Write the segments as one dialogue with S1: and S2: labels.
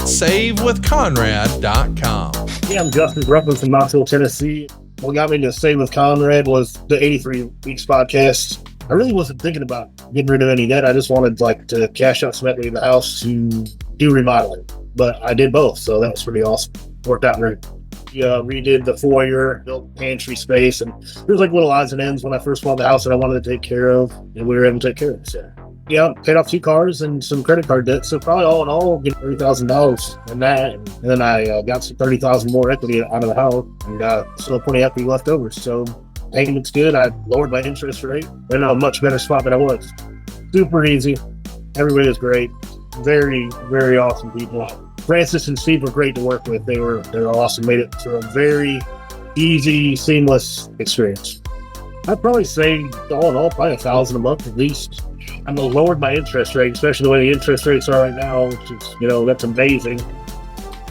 S1: SaveWithConrad.com.
S2: Yeah, I'm Justin Ruffin from Knoxville, Tennessee. What got me to Save with Conrad was the 83 Weeks podcast. I really wasn't thinking about getting rid of any debt. I just wanted to cash out some equity in the house to do remodeling. But I did both, so that was pretty awesome. Worked out great. Redid the foyer, built pantry space, and there's little odds and ends when I first bought the house that I wanted to take care of, and we were able to take care of it. So, yeah, paid off 2 cars and some credit card debt. So probably all in all, get $30,000 in that. And then I got some $30,000 more equity out of the house, and still plenty of equity left over. So payment's good. I lowered my interest rate. I'm in a much better spot than I was. Super easy. Everybody was great. Very, very awesome people. Francis and Steve were great to work with. They were awesome. Made it for a very easy, seamless experience. I'd probably say all in all, probably $1,000 a month at least. I lowered my interest rate, especially the way the interest rates are right now, which is, that's amazing.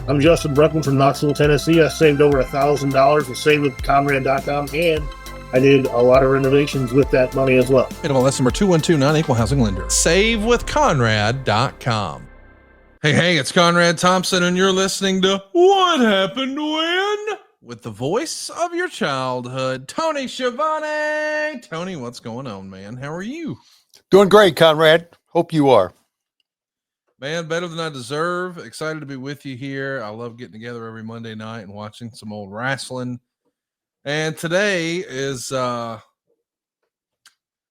S2: I'm Justin Bruckman from Knoxville, Tennessee. I saved over $1,000 with SaveWithConrad.com, and I did a lot of renovations with that money as well.
S1: NMLS number 212, equal housing lender. SaveWithConrad.com. Hey, it's Conrad Thompson, and you're listening to What Happened When? With the voice of your childhood, Tony Schiavone. Tony, what's going on, man? How are you?
S3: Doing great, Conrad. Hope you are.
S1: Man, better than I deserve. Excited to be with you here. I love getting together every Monday night and watching some old wrestling. And today is, a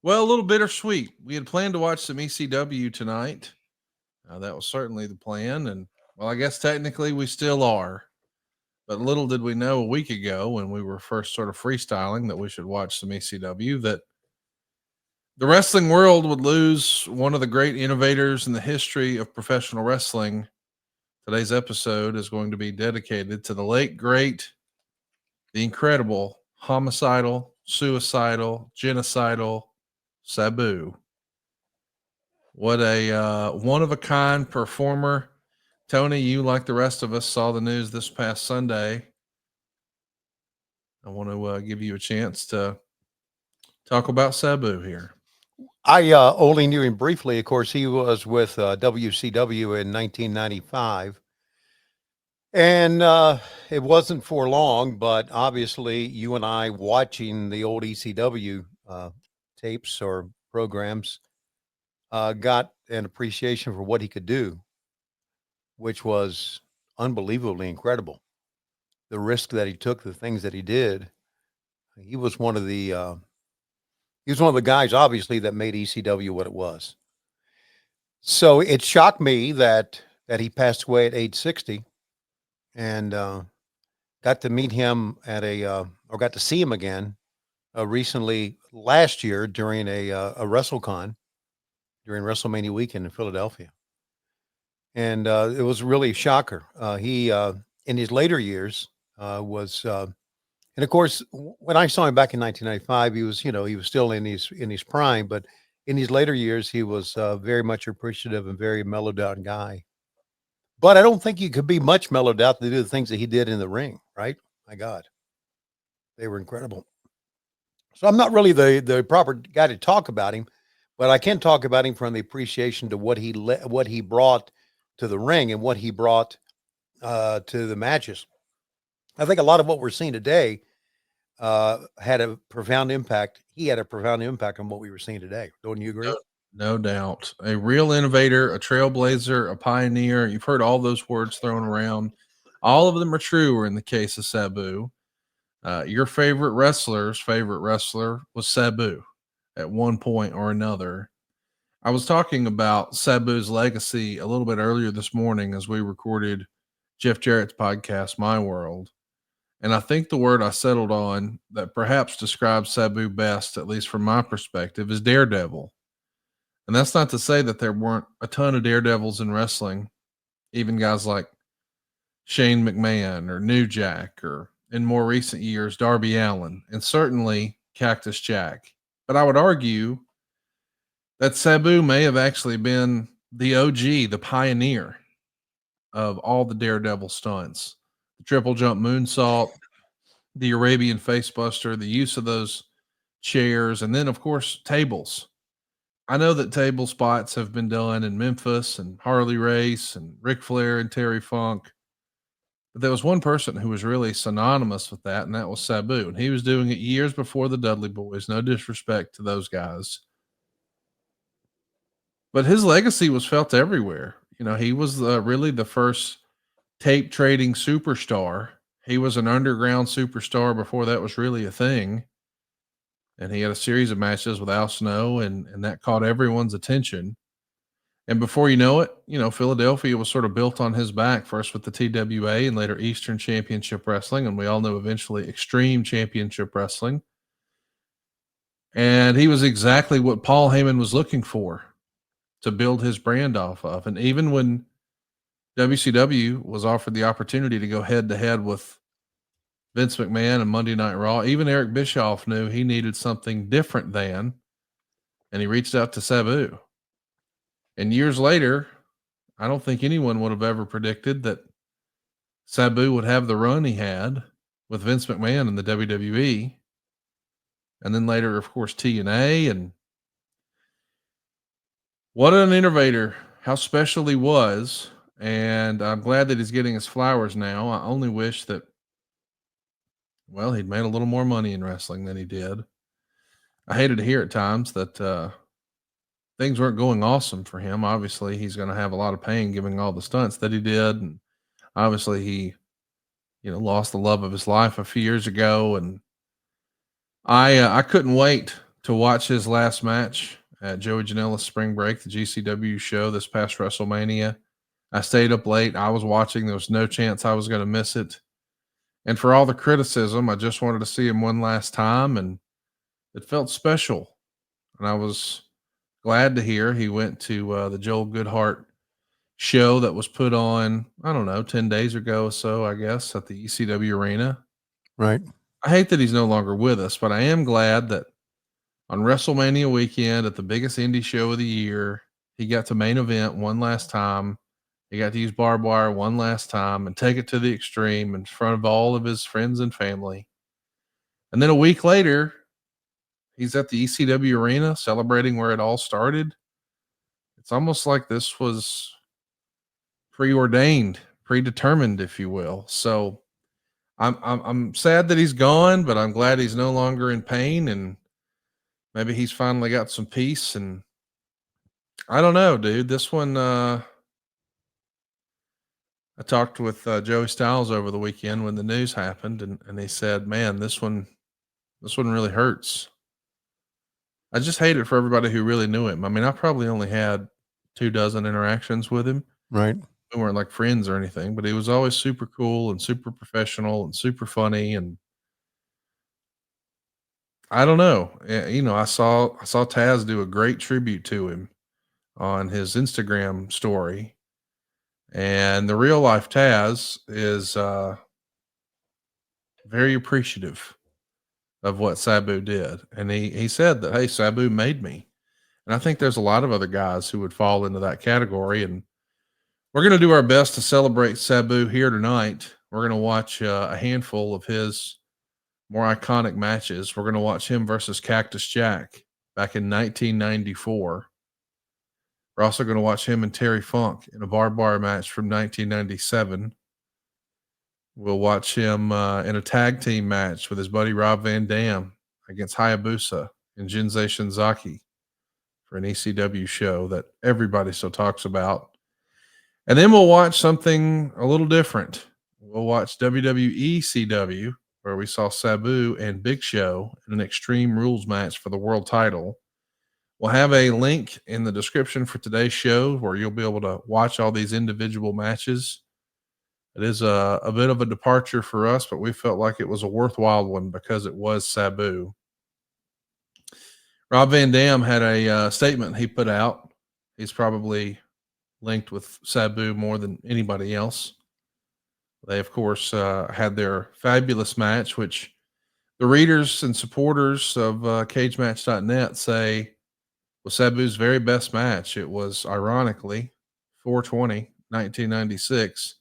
S1: little bittersweet. We had planned to watch some ECW tonight. That was certainly the plan. And, I guess technically we still are. But little did we know a week ago when we were first sort of freestyling that we should watch some ECW, that the wrestling world would lose one of the great innovators in the history of professional wrestling. Today's episode is going to be dedicated to the late, great, the incredible, homicidal, suicidal, genocidal Sabu. What a one-of-a-kind performer. Tony, you, like the rest of us, saw the news this past Sunday. I want to give you a chance to talk about Sabu here.
S3: I only knew him briefly. Of course, he was with WCW in 1995. And it wasn't for long, but obviously you and I watching the old ECW tapes or programs got an appreciation for what he could do, which was unbelievably incredible. The risk that he took, the things that he did. He was one of the guys, obviously, that made ECW what it was. So it shocked me that he passed away at age 60, and got to meet him got to see him again recently last year during a WrestleCon, during WrestleMania weekend in Philadelphia. And it was really a shocker. He, in his later years, and of course, when I saw him back in 1995, he was still in his prime, but in his later years, he was very much appreciative and very mellowed out guy. But I don't think you could be much mellowed out to do the things that he did in the ring, right? My God, they were incredible. So I'm not really the proper guy to talk about him, but I can talk about him from the appreciation to what he brought to the ring and what he brought to the matches. I think a lot of what we're seeing today had a profound impact. He had a profound impact on what we were seeing today. Don't you agree?
S1: No doubt. A real innovator, a trailblazer, a pioneer. You've heard all those words thrown around. All of them are true in the case of Sabu. Your favorite wrestler's favorite wrestler was Sabu at one point or another. I was talking about Sabu's legacy a little bit earlier this morning as we recorded Jeff Jarrett's podcast, My World. And I think the word I settled on that perhaps describes Sabu best, at least from my perspective, is daredevil. And that's not to say that there weren't a ton of daredevils in wrestling, even guys like Shane McMahon or New Jack, or in more recent years, Darby Allin, and certainly Cactus Jack. But I would argue that Sabu may have actually been the OG, the pioneer of all the daredevil stunts. The triple jump moonsault, the Arabian facebuster, the use of those chairs, and then, of course, tables. I know that table spots have been done in Memphis and Harley Race and Ric Flair and Terry Funk. But there was one person who was really synonymous with that, and that was Sabu. And he was doing it years before the Dudley Boys. No disrespect to those guys. But his legacy was felt everywhere. You know, he was really the first tape trading superstar. He was an underground superstar before that was really a thing. And he had a series of matches with Al Snow, and that caught everyone's attention. And before you know it, you know, Philadelphia was sort of built on his back, first with the TWA and later Eastern Championship Wrestling. And we all know eventually Extreme Championship Wrestling. And he was exactly what Paul Heyman was looking for to build his brand off of. And even when WCW was offered the opportunity to go head to head with Vince McMahon and Monday Night Raw, even Eric Bischoff knew he needed something different than, and he reached out to Sabu. And years later, I don't think anyone would have ever predicted that Sabu would have the run he had with Vince McMahon in the WWE. And then later, of course, TNA. And what an innovator, how special he was. And I'm glad that he's getting his flowers now. I only wish that, well, he'd made a little more money in wrestling than he did. I hated to hear at times that things weren't going awesome for him. Obviously, he's going to have a lot of pain giving all the stunts that he did. And obviously he, you know, lost the love of his life a few years ago. And I couldn't wait to watch his last match at Joey Janela's Spring Break, the GCW show this past WrestleMania. I stayed up late. I was watching. There was no chance I was going to miss it. And for all the criticism, I just wanted to see him one last time, and it felt special. And I was glad to hear he went to the Joel Goodhart show that was put on, I don't know, 10 days ago or so, I guess, at the ECW Arena.
S3: Right.
S1: I hate that he's no longer with us, but I am glad that on WrestleMania weekend at the biggest indie show of the year, he got to main event one last time. He got to use barbed wire one last time and take it to the extreme in front of all of his friends and family. And then a week later, he's at the ECW Arena celebrating where it all started. It's almost like this was preordained, predetermined, if you will. So I'm sad that he's gone, but I'm glad he's no longer in pain, and maybe he's finally got some peace. And I don't know, dude. This one, I talked with Joey Styles over the weekend when the news happened, and he said, "Man, this one really hurts." I just hate it for everybody who really knew him. I mean, I probably only had 24 interactions with him.
S3: Right.
S1: We weren't like friends or anything, but he was always super cool and super professional and super funny. And I don't know, you know, I saw Taz do a great tribute to him on his Instagram story. And the real life Taz is very appreciative of what Sabu did. And he said that, hey, Sabu made me. And I think there's a lot of other guys who would fall into that category. And we're going to do our best to celebrate Sabu here tonight. We're going to watch a handful of his more iconic matches. We're going to watch him versus Cactus Jack back in 1994. We're also going to watch him and Terry Funk in a barbed wire match from 1997. We'll watch him in a tag team match with his buddy Rob Van Dam against Hayabusa and Jinsei Shinzaki for an ECW show that everybody still talks about. And then we'll watch something a little different. We'll watch WWE CW, where we saw Sabu and Big Show in an Extreme Rules match for the world title. We'll have a link in the description for today's show where you'll be able to watch all these individual matches. It is a bit of a departure for us, but we felt like it was a worthwhile one because it was Sabu. Rob Van Dam had a statement he put out. He's probably linked with Sabu more than anybody else. They, of course, had their fabulous match, which the readers and supporters of CageMatch.net say was Sabu's very best match. It was, ironically, 4/20, 1996.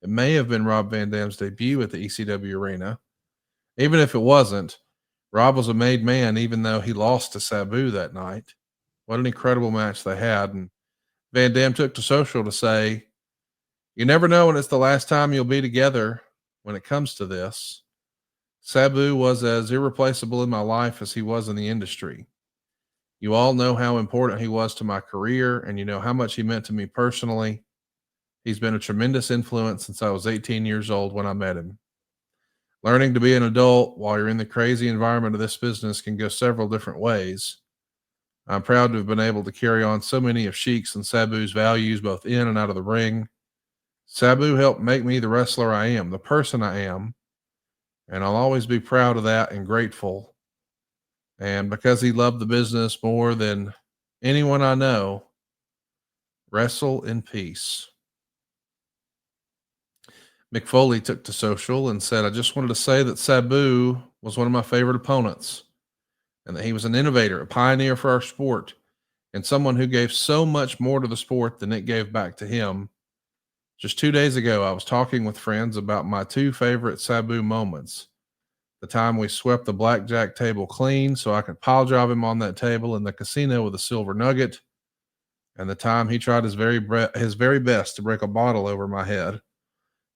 S1: It may have been Rob Van Dam's debut at the ECW Arena. Even if it wasn't, Rob was a made man, even though he lost to Sabu that night. What an incredible match they had. And Van Dam took to social to say, you never know when it's the last time you'll be together when it comes to this. Sabu was as irreplaceable in my life as he was in the industry. You all know how important he was to my career, and you know how much he meant to me personally. He's been a tremendous influence since I was 18 years old when I met him. Learning to be an adult while you're in the crazy environment of this business can go several different ways. I'm proud to have been able to carry on so many of Sheik's and Sabu's values both in and out of the ring. Sabu helped make me the wrestler I am, the person I am, and I'll always be proud of that and grateful. And because he loved the business more than anyone I know, wrestle in peace. Mick Foley took to social and said, I just wanted to say that Sabu was one of my favorite opponents and that he was an innovator, a pioneer for our sport, and someone who gave so much more to the sport than it gave back to him. Just 2 days ago, I was talking with friends about my two favorite Sabu moments. The time we swept the blackjack table clean so I could pile drive him on that table in the casino with a silver nugget, and the time he tried his very best to break a bottle over my head,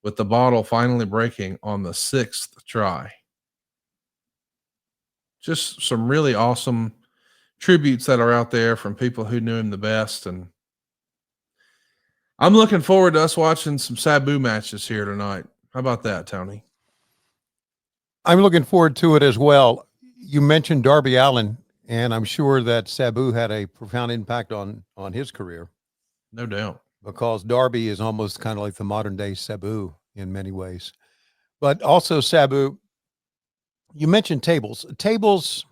S1: with the bottle finally breaking on the 6th try. Just some really awesome tributes that are out there from people who knew him the best. And I'm looking forward to us watching some Sabu matches here tonight. How about that, Tony?
S3: I'm looking forward to it as well. You mentioned Darby Allin, and I'm sure that Sabu had a profound impact on his career.
S1: No doubt.
S3: Because Darby is almost kind of like the modern day Sabu in many ways. But also Sabu, you mentioned tables. Tables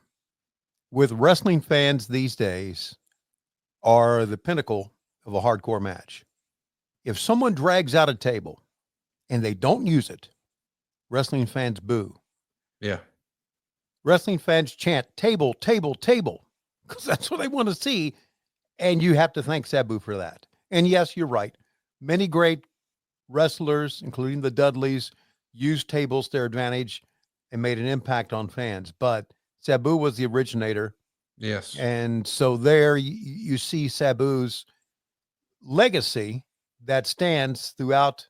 S3: with wrestling fans these days are the pinnacle of a hardcore match. If someone drags out a table and they don't use it, wrestling fans boo.
S1: Yeah.
S3: Wrestling fans chant table, table, table, because that's what they want to see. And you have to thank Sabu for that. And yes, you're right. Many great wrestlers, including the Dudleys, used tables to their advantage and made an impact on fans. But Sabu was the originator.
S1: Yes.
S3: And so there you see Sabu's legacy that stands throughout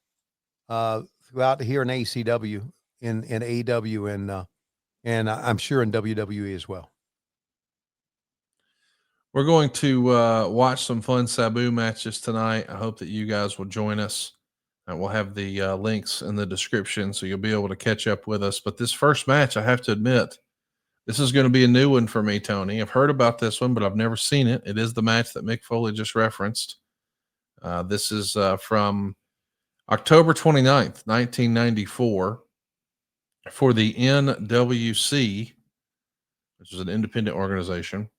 S3: here in ACW, in AEW, and I'm sure in WWE as well.
S1: We're going to watch some fun Sabu matches tonight. I hope that you guys will join us. And we'll have the links in the description so you'll be able to catch up with us. But this first match, I have to admit, this is going to be a new one for me, Tony. I've heard about this one, but I've never seen it. It is the match that Mick Foley just referenced. This is from October 29th, 1994 for the NWC, which is an independent organization.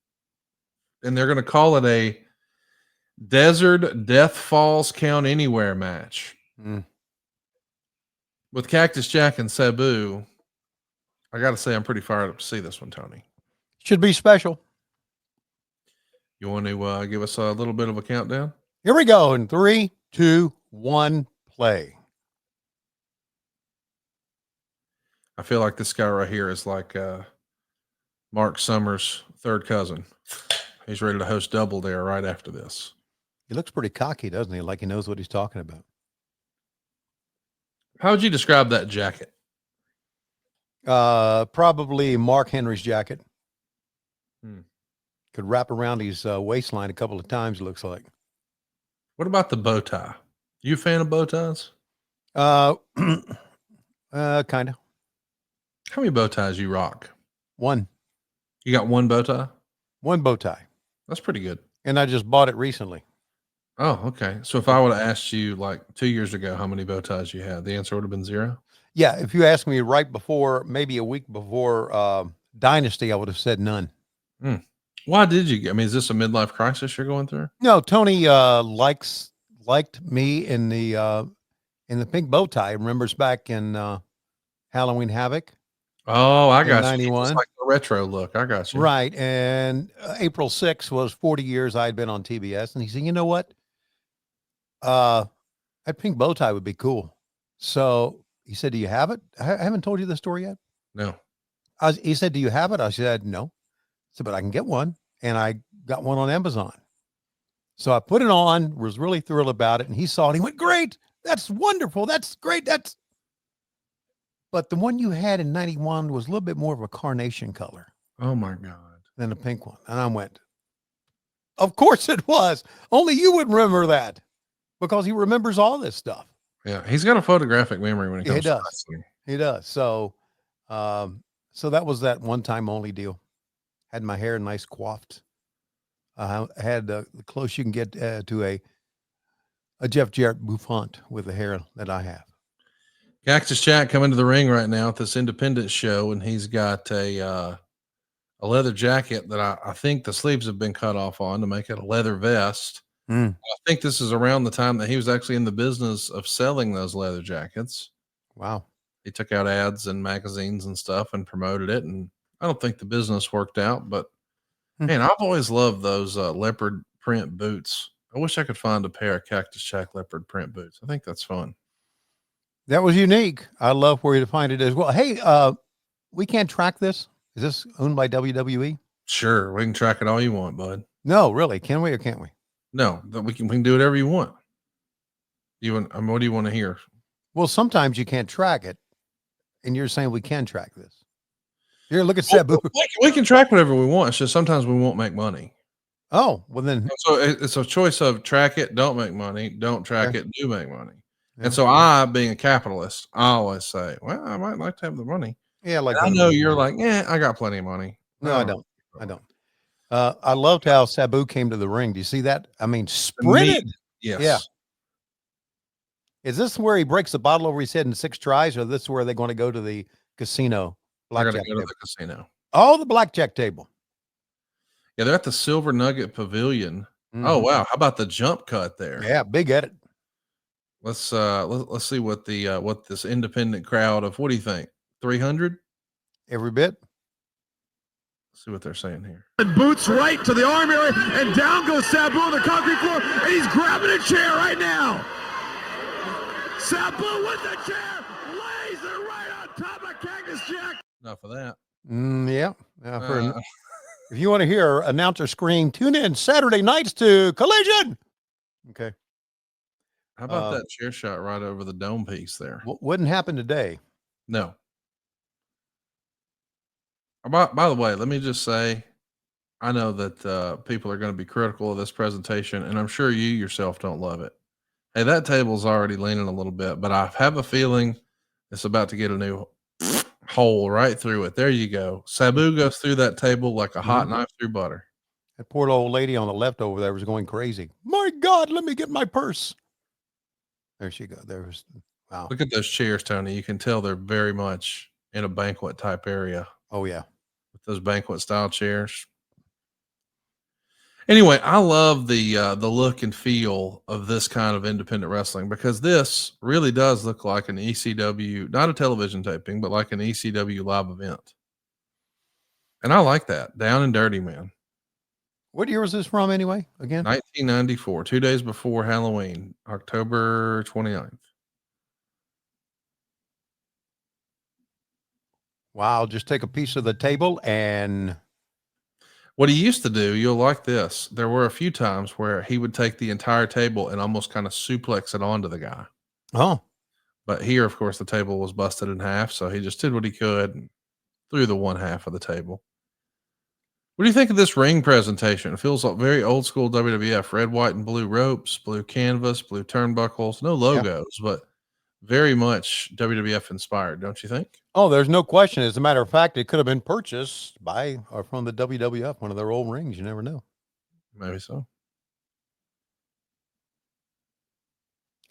S1: And they're going to call it a Desert Death Falls Count Anywhere match. With Cactus Jack and Sabu, I got to say I'm pretty fired up to see this one, Tony.
S3: Should be special.
S1: You want to give us a little bit of a countdown?
S3: Here we go in 3, 2, 1, play.
S1: I feel like this guy right here is like Mark Summers' third cousin. He's ready to host Double Dare right after this.
S3: He looks pretty cocky, doesn't he? Like he knows what he's talking about.
S1: How would you describe that jacket?
S3: Probably Mark Henry's jacket. Could wrap around his waistline a couple of times, it looks like.
S1: What about the bow tie? You a fan of bow ties?
S3: Kind of.
S1: How many bow ties you rock?
S3: One.
S1: You got one bow tie?
S3: One bow tie.
S1: That's pretty good.
S3: And I just bought it recently.
S1: Oh, okay. So if I would have asked you like 2 years ago how many bow ties you had, the answer would have been 0?
S3: Yeah, if you asked me right before, maybe a week before Dynasty, I would have said none.
S1: Why did you? I mean, is this a midlife crisis you're going through?
S3: No, Tony liked me in the pink bow tie. Remembers back in Halloween Havoc.
S1: Oh, I got
S3: 91.
S1: It's like the retro look. I got you.
S3: Right. And April 6th was 40 years I'd been on TBS. And he said, you know what? That pink bow tie would be cool. So he said, do you have it? I haven't told you the story yet.
S1: No.
S3: He said, do you have it? I said, no. I said, but I can get one. And I got one on Amazon. So I put it on, was really thrilled about it. And he saw it. He went, great. That's wonderful. That's great. But the one you had in 91 was a little bit more of a carnation color.
S1: Oh my God.
S3: Than a pink one. And I went, of course it was. Only you would remember that because he remembers all this stuff.
S1: Yeah. He's got a photographic memory when it comes to wrestling.
S3: He does. So, so that was that one time only deal. Had my hair nice coiffed. I had the close you can get to a Jeff Jarrett bouffant with the hair that I have.
S1: Cactus Jack coming to the ring right now at this independent show, and he's got a leather jacket that I think the sleeves have been cut off on to make it a leather vest. I think this is around the time that he was actually in the business of selling those leather jackets.
S3: Wow.
S1: He took out ads in magazines and stuff and promoted it, and I don't think the business worked out, but man, I've always loved those leopard print boots. I wish I could find a pair of Cactus Jack leopard print boots. I think that's fun.
S3: That was unique. I love where you find it as well. Hey, we can't track this. Is this owned by WWE?
S1: Sure, we can track it all you want, bud.
S3: No, really. Can we or can't we?
S1: No, we can do whatever you want. What do you want to hear?
S3: Well, sometimes you can't track it, and you're saying we can track this. Here, look at Sabu.
S1: We can track whatever we want. It's just sometimes we won't make money.
S3: Oh, well then.
S1: So it's a choice of track it, don't make money, don't track it, do make money.
S3: Yeah.
S1: And so I, being a capitalist, I always say, well, I might like to have the money.
S3: Yeah, like
S1: I know you're like, yeah, I got plenty of money.
S3: No, I don't. I loved how Sabu came to the ring. Do you see that? I mean, sprinted.
S1: Yes.
S3: Yeah. Is this where he breaks the bottle over his head in 6 tries, or this where they're going to go to the casino?
S1: They're going to go to the casino.
S3: Oh, the blackjack table.
S1: Yeah, they're at the Silver Nugget Pavilion. Oh wow, how about the jump cut there?
S3: Yeah, big edit.
S1: Let's see what the what this independent crowd of, what do you think? 300?
S3: Every bit.
S1: Let's see what they're saying here.
S4: And boots right to the arm area, and down goes Sabu on the concrete floor, and he's grabbing a chair right now. Sabu with the chair, lays it right on top of Cactus Jack.
S1: Enough of that.
S3: Yeah. If you want to hear announcer scream, tune in Saturday nights to Collision. Okay.
S1: How about that chair shot right over the dome piece there?
S3: Wouldn't happen today.
S1: No. By the way, let me just say, I know that people are going to be critical of this presentation, and I'm sure you yourself don't love it. Hey, that table's already leaning a little bit, but I have a feeling it's about to get a new hole right through it. There you go. Sabu goes through that table like a hot knife through butter.
S3: That poor old lady on the left over there was going crazy. My God, let me get my purse. There she goes. Wow.
S1: Look at those chairs, Tony. You can tell they're very much in a banquet type area.
S3: Oh yeah.
S1: With those banquet style chairs. Anyway, I love the look and feel of this kind of independent wrestling, because this really does look like an ECW, not a television taping, but like an ECW live event. And I like that. Down and dirty, man.
S3: What year was this from anyway? Again?
S1: 1994, 2 days before Halloween, October 29th.
S3: Wow. Just take a piece of the table and...
S1: What he used to do, you'll like this. There were a few times where he would take the entire table and almost kind of suplex it onto the guy.
S3: Oh.
S1: But here, of course, the table was busted in half, so he just did what he could and threw the one half of the table. What do you think of this ring presentation? It feels like very old school WWF. Red, white, and blue ropes, blue canvas, blue turnbuckles. No logos, but very much WWF inspired, don't you think?
S3: Oh, there's no question. As a matter of fact, it could have been purchased by or from the WWF, one of their old rings. You never know.
S1: Maybe so.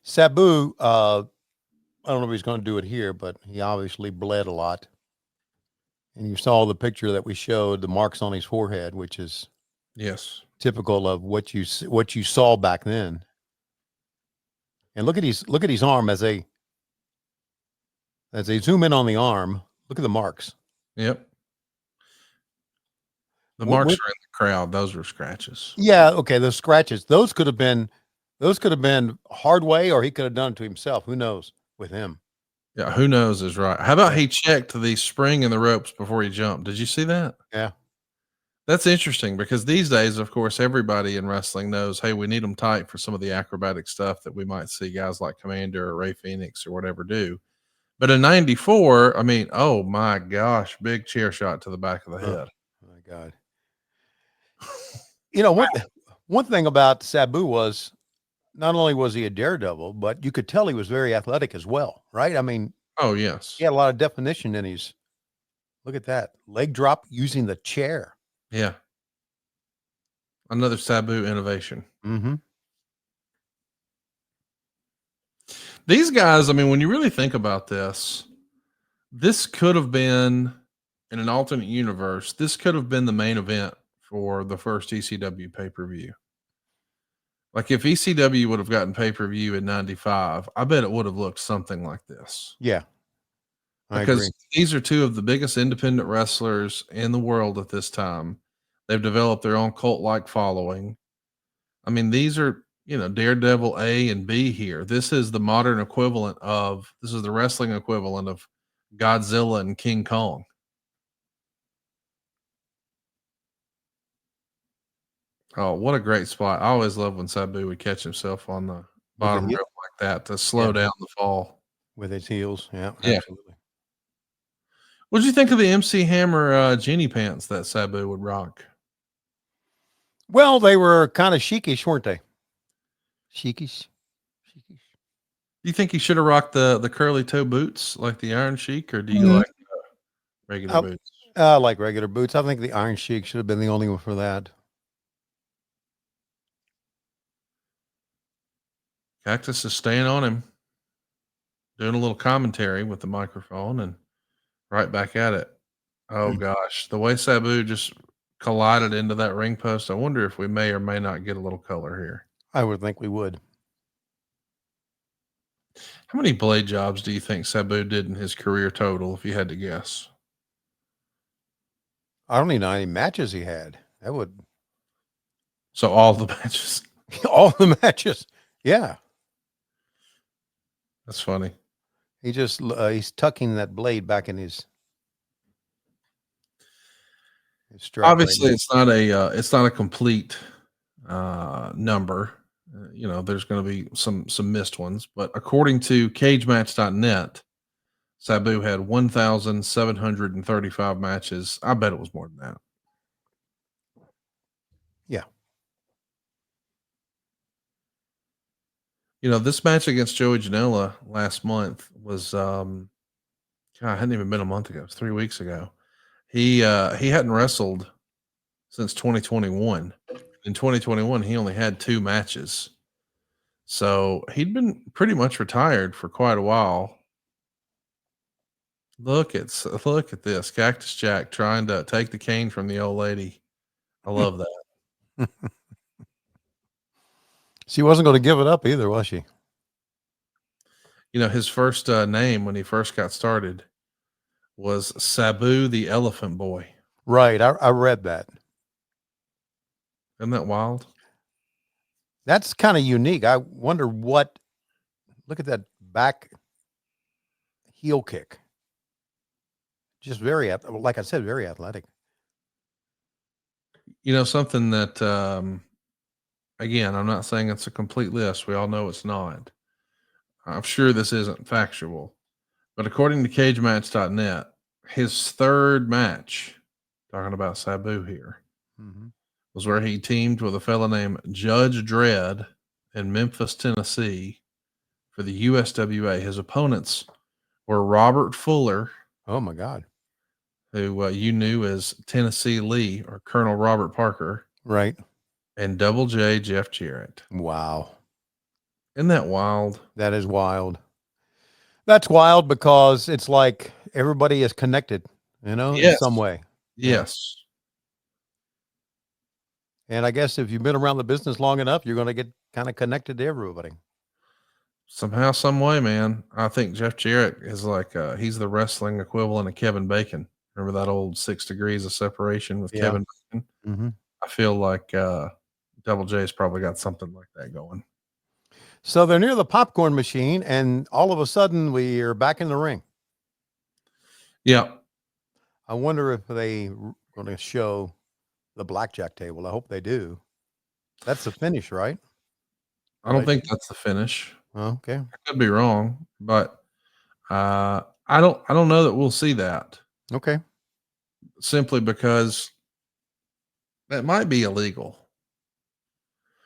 S3: Sabu, I don't know if he's going to do it here, but he obviously bled a lot. And you saw the picture that we showed, the marks on his forehead, which is typical of what you saw back then. And look at his arm as they zoom in on the arm. Look at the marks.
S1: Yep. The marks are in the crowd. Those were scratches.
S3: Yeah. Okay. Those scratches, those could have been hard way, or he could have done it to himself. Who knows with him?
S1: Yeah. Who knows is right. How about he checked the spring in the ropes before he jumped? Did you see that?
S3: Yeah.
S1: That's interesting because these days, of course, everybody in wrestling knows, hey, we need them tight for some of the acrobatic stuff that we might see guys like Commander or Ray Phoenix or whatever do. But in 94, I mean, oh my gosh, big chair shot to the back of the head.
S3: Oh my God. You know, one thing about Sabu was not only was he a daredevil, but you could tell he was very athletic as well, right? I mean,
S1: Oh, yes.
S3: he had a lot of definition in his, look at that, leg drop using the chair.
S1: Yeah. Another Sabu innovation.
S3: Mm-hmm.
S1: These guys, I mean, when you really think about this, this could have been in an alternate universe. This could have been the main event for the first ECW pay-per-view. Like if ECW would have gotten pay-per-view in 95, I bet it would have looked something like this.
S3: Yeah. I
S1: Because
S3: agree.
S1: these are two of the biggest independent wrestlers in the world at this time. They've developed their own cult-like following. I mean, these are, Daredevil A and B here. This is the modern equivalent this is the wrestling equivalent of Godzilla and King Kong. Oh, what a great spot. I always love when Sabu would catch himself on the bottom rope like that to slow down the fall.
S3: With his heels. Yeah,
S1: Yeah.
S3: absolutely.
S1: What did you think of the MC Hammer Genie pants that Sabu would rock?
S3: Well, they were kind of chicish, weren't they? Chicish.
S1: Do you think he should have rocked the curly toe boots like the Iron Sheik, or do you like regular boots?
S3: Like regular boots. I think the Iron Sheik should have been the only one for that.
S1: Cactus is staying on him, doing a little commentary with the microphone and right back at it. Oh gosh, the way Sabu just collided into that ring post, I wonder if we may or may not get a little color here.
S3: I would think we would.
S1: How many blade jobs do you think Sabu did in his career total, if you had to guess?
S3: I don't even know how many matches he had. That would.
S1: So all the matches.
S3: All the matches. Yeah.
S1: That's funny.
S3: He's tucking that blade back in his strap.
S1: Obviously, it's not a complete number. There's going to be some missed ones, but according to cagematch.net, Sabu had 1,735 matches. I bet it was more than that.
S3: Yeah.
S1: This match against Joey Janela last month was, it hadn't even been a month ago. It was 3 weeks ago. He hadn't wrestled since 2021. In 2021, he only had 2 matches. So he'd been pretty much retired for quite a while. Look at this. Cactus Jack trying to take the cane from the old lady. I love that.
S3: She wasn't going to give it up either, was she?
S1: His first name when he first got started was Sabu the Elephant Boy.
S3: Right. I read that.
S1: Isn't that wild?
S3: That's kind of unique. I wonder look at that back heel kick. Just like I said, very athletic.
S1: Something that, again, I'm not saying it's a complete list. We all know it's not. I'm sure this isn't factual, but according to cagematch.net, his third match, talking about Sabu here, was where he teamed with a fella named Judge Dredd in Memphis, Tennessee for the USWA. His opponents were Robert Fuller.
S3: Oh my God.
S1: Who you knew as Tennessee Lee or Colonel Robert Parker.
S3: Right.
S1: And Double J Jeff Jarrett.
S3: Wow.
S1: Isn't that wild?
S3: That is wild. That's wild because it's like everybody is connected, in some way.
S1: Yes.
S3: And I guess if you've been around the business long enough, you're going to get kind of connected to everybody.
S1: Somehow, some way, man. I think Jeff Jarrett is like, he's the wrestling equivalent of Kevin Bacon. Remember that old 6 Degrees of Separation with Kevin Bacon?
S3: Mm-hmm.
S1: I feel like Double J's probably got something like that going.
S3: So they're near the popcorn machine, and all of a sudden we are back in the ring.
S1: Yeah.
S3: I wonder if they going to show the blackjack table. I hope they do. That's the finish, right?
S1: I don't think that's the finish.
S3: Okay.
S1: I could be wrong, but I don't know that we'll see that
S3: Okay.
S1: simply because that might be illegal.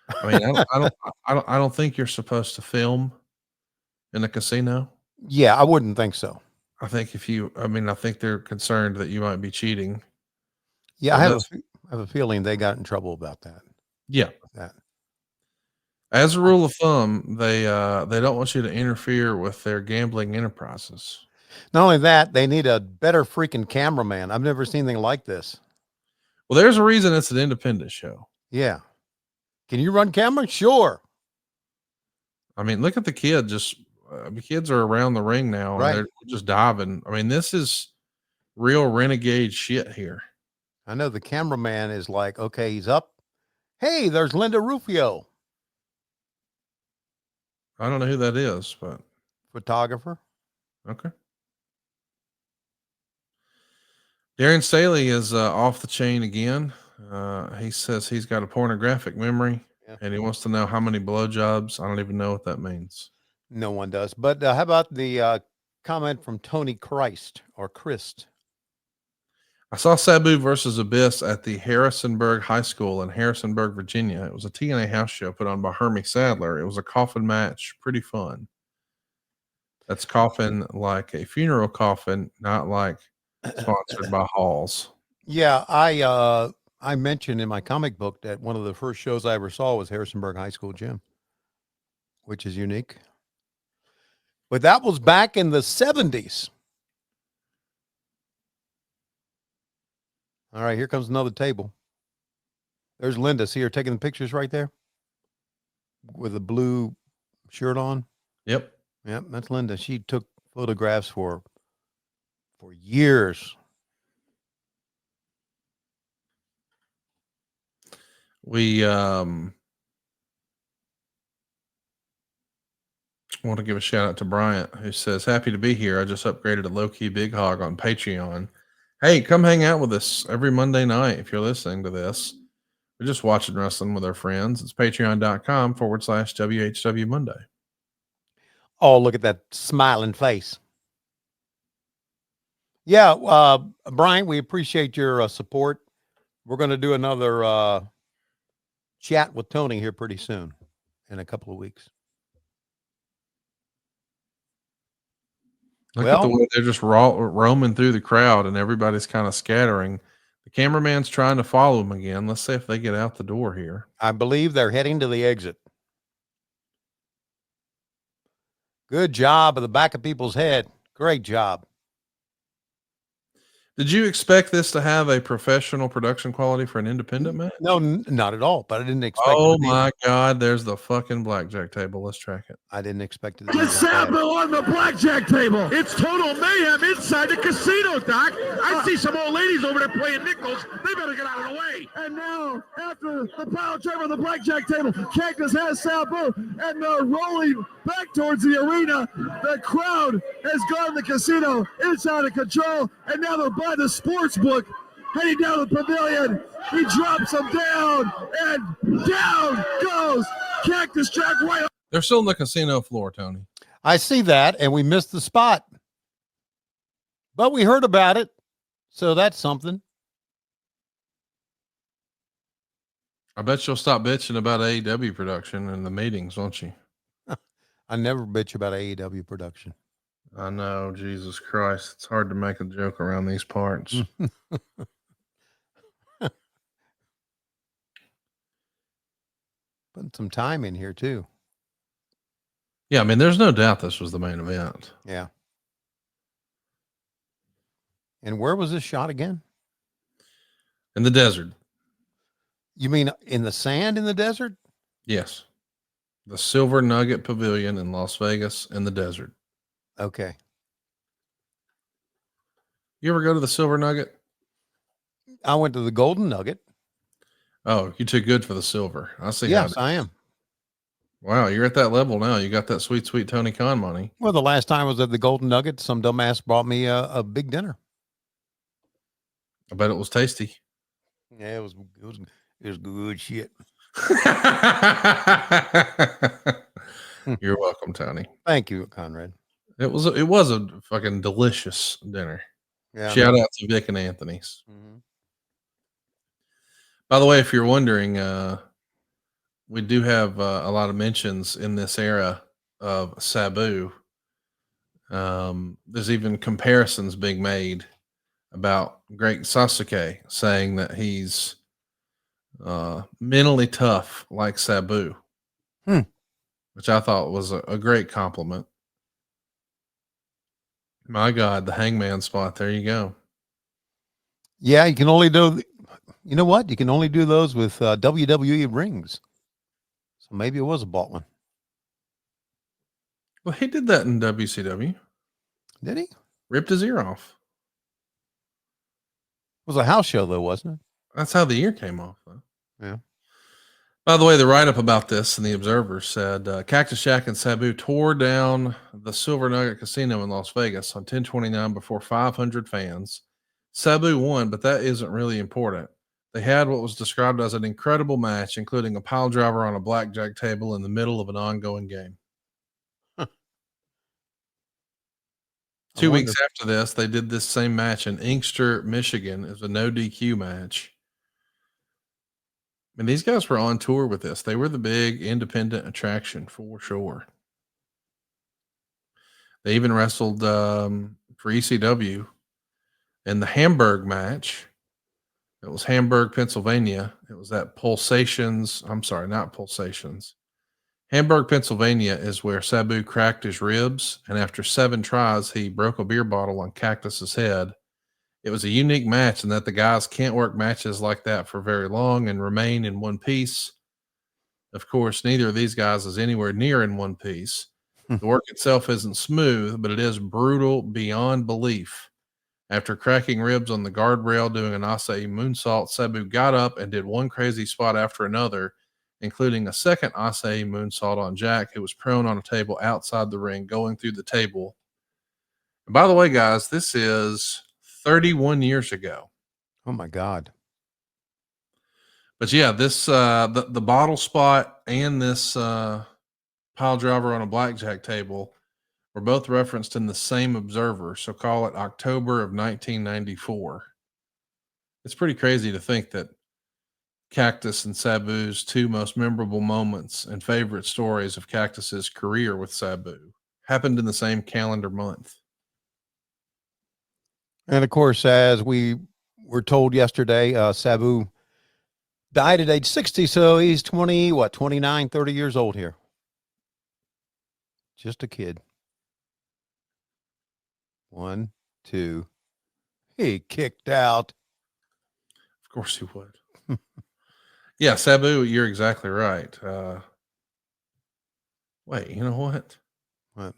S1: I mean, I don't think you're supposed to film in a casino.
S3: Yeah, I wouldn't think so.
S1: I think I think they're concerned that you might be cheating.
S3: Yeah,
S1: So
S3: I have a feeling they got in trouble about that.
S1: Yeah.
S3: That.
S1: As a rule of thumb, they don't want you to interfere with their gambling enterprises.
S3: Not only that, they need a better freaking cameraman. I've never seen anything like this.
S1: Well, there's a reason it's an independent show.
S3: Yeah. Can you run camera? Sure.
S1: I mean, look at the kid. The kids are around the ring now,
S3: Right.
S1: and they're just diving. I mean, this is real renegade shit here.
S3: I know the cameraman is like, okay, he's up. Hey, there's Linda Rufio.
S1: I don't know who that is, but
S3: Photographer.
S1: okay. Darren Staley is off the chain again. He says he's got a pornographic memory, and he wants to know how many blowjobs. I don't even know what that means.
S3: No one does. But how about the comment from Tony Christ or Christ?
S1: I saw Sabu versus Abyss at the Harrisonburg High School in Harrisonburg, Virginia. It was a TNA house show put on by Hermie Sadler. It was a coffin match. Pretty fun. That's coffin like a funeral coffin, not like sponsored by Halls.
S3: Yeah, I mentioned in my comic book that one of the first shows I ever saw was Harrisonburg High School Gym, which is unique. But that was back in the 70s. All right, here comes another table. There's Linda. See her taking the pictures right there with a blue shirt on.
S1: Yep.
S3: Yep, that's Linda. She took photographs for years.
S1: We want to give a shout out to Bryant, who says, happy to be here. I just upgraded a low-key big hog on Patreon. Hey, come hang out with us every Monday night if you're listening to this. We're just watching wrestling with our friends. It's patreon.com/WHW Monday.
S3: Oh, look at that smiling face. Yeah, Brian, we appreciate your support. We're going to do another chat with Tony here pretty soon, in a couple of weeks.
S1: Look at the way they're just roaming through the crowd and everybody's kind of scattering. The cameraman's trying to follow them again. Let's see if they get out the door here.
S3: I believe they're heading to the exit. Good job at the back of people's head. Great job.
S1: Did you expect this to have a professional production quality for an independent match?
S3: No, not at all. But I didn't expect.
S1: Oh my God! There's the fucking blackjack table. Let's track it.
S3: I didn't expect it.
S4: Get Sabu on the blackjack table. It's total mayhem inside the casino, Doc. I see some old ladies over there playing nickels. They better get out of the way. And now, after the pile driver on the blackjack table, Cactus has Sabu, and they're rolling back towards the arena. The crowd has gotten the casino. It's out of control, and now they're by the sports book, heading down the pavilion. He drops them down, and down goes Cactus Jack right up.
S1: They're still on the casino floor, Tony.
S3: I see that, and we missed the spot. But we heard about it, so that's something.
S1: I bet you'll stop bitching about AEW production in the meetings, won't you?
S3: I never bitch about AEW production.
S1: I know, Jesus Christ. It's hard to make a joke around these parts.
S3: Putting some time in here, too.
S1: Yeah, I mean, there's no doubt this was the main event.
S3: Yeah. And where was this shot again?
S1: In the desert.
S3: You mean in the sand in the desert?
S1: Yes. The Silver Nugget Pavilion in Las Vegas in the desert.
S3: Okay.
S1: You ever go to the Silver Nugget?
S3: I went to the Golden Nugget.
S1: Oh, you're too good for the silver. I see.
S3: Yes, I am.
S1: Wow, you're at that level now. You got that sweet, sweet Tony Khan money.
S3: Well, the last time I was at the Golden Nugget, some dumbass brought me a big dinner.
S1: I bet it was tasty.
S3: Yeah, it was good shit.
S1: You're welcome, Tony.
S3: Thank you, Conrad.
S1: It was a fucking delicious dinner.
S3: Yeah.
S1: Shout out to Vic and Anthony's.
S3: Mhm.
S1: By the way, if you're wondering, we do have a lot of mentions in this era of Sabu. There's even comparisons being made about Great Sasuke, saying that he's mentally tough like Sabu, which I thought was a great compliment. My God, the hangman spot. There you go.
S3: Yeah, you can only do. You know what? You can only do those with WWE rings. So maybe it was a bought one.
S1: Well, he did that in WCW.
S3: Did he? It
S1: Ripped his ear off.
S3: was a house show, though, wasn't it?
S1: That's how the ear came off, though.
S3: Yeah.
S1: By the way, the write up about this in the Observer said Cactus Jack and Sabu tore down the Silver Nugget Casino in Las Vegas on 10/29 before 500 fans. Sabu won, but that isn't really important. They had what was described as an incredible match, including a pile driver on a blackjack table in the middle of an ongoing game.
S3: Huh.
S1: 2 weeks after this, they did this same match in Inkster, Michigan. It was a no DQ match. And these guys were on tour with this. They were the big independent attraction for sure. They even wrestled for ECW in the Hamburg match. It was Hamburg, Pennsylvania. It was at Pulsations. I'm sorry, not Pulsations. Hamburg, Pennsylvania is where Sabu cracked his ribs. And after 7 tries, he broke a beer bottle on Cactus's head. It was a unique match in that the guys can't work matches like that for very long and remain in one piece. Of course, neither of these guys is anywhere near in one piece. The work itself isn't smooth, but it is brutal beyond belief. After cracking ribs on the guardrail doing an Acai moonsault, Sabu got up and did one crazy spot after another, including a second Acai moonsault on Jack, who was prone on a table outside the ring, going through the table. And by the way, guys, this is 31 years ago.
S3: Oh my God.
S1: But yeah, this the bottle spot and this pile driver on a blackjack table were both referenced in the same Observer. So call it October of 1994. It's pretty crazy to think that Cactus and Sabu's 2 most memorable moments and favorite stories of Cactus's career with Sabu happened in the same calendar month.
S3: And of course, as we were told yesterday, Sabu died at age 60. So he's 29, 30 years old here. Just a kid. 1, 2. He kicked out.
S1: Of course he would. Yeah, Sabu, you're exactly right. Wait, you know what?
S3: What?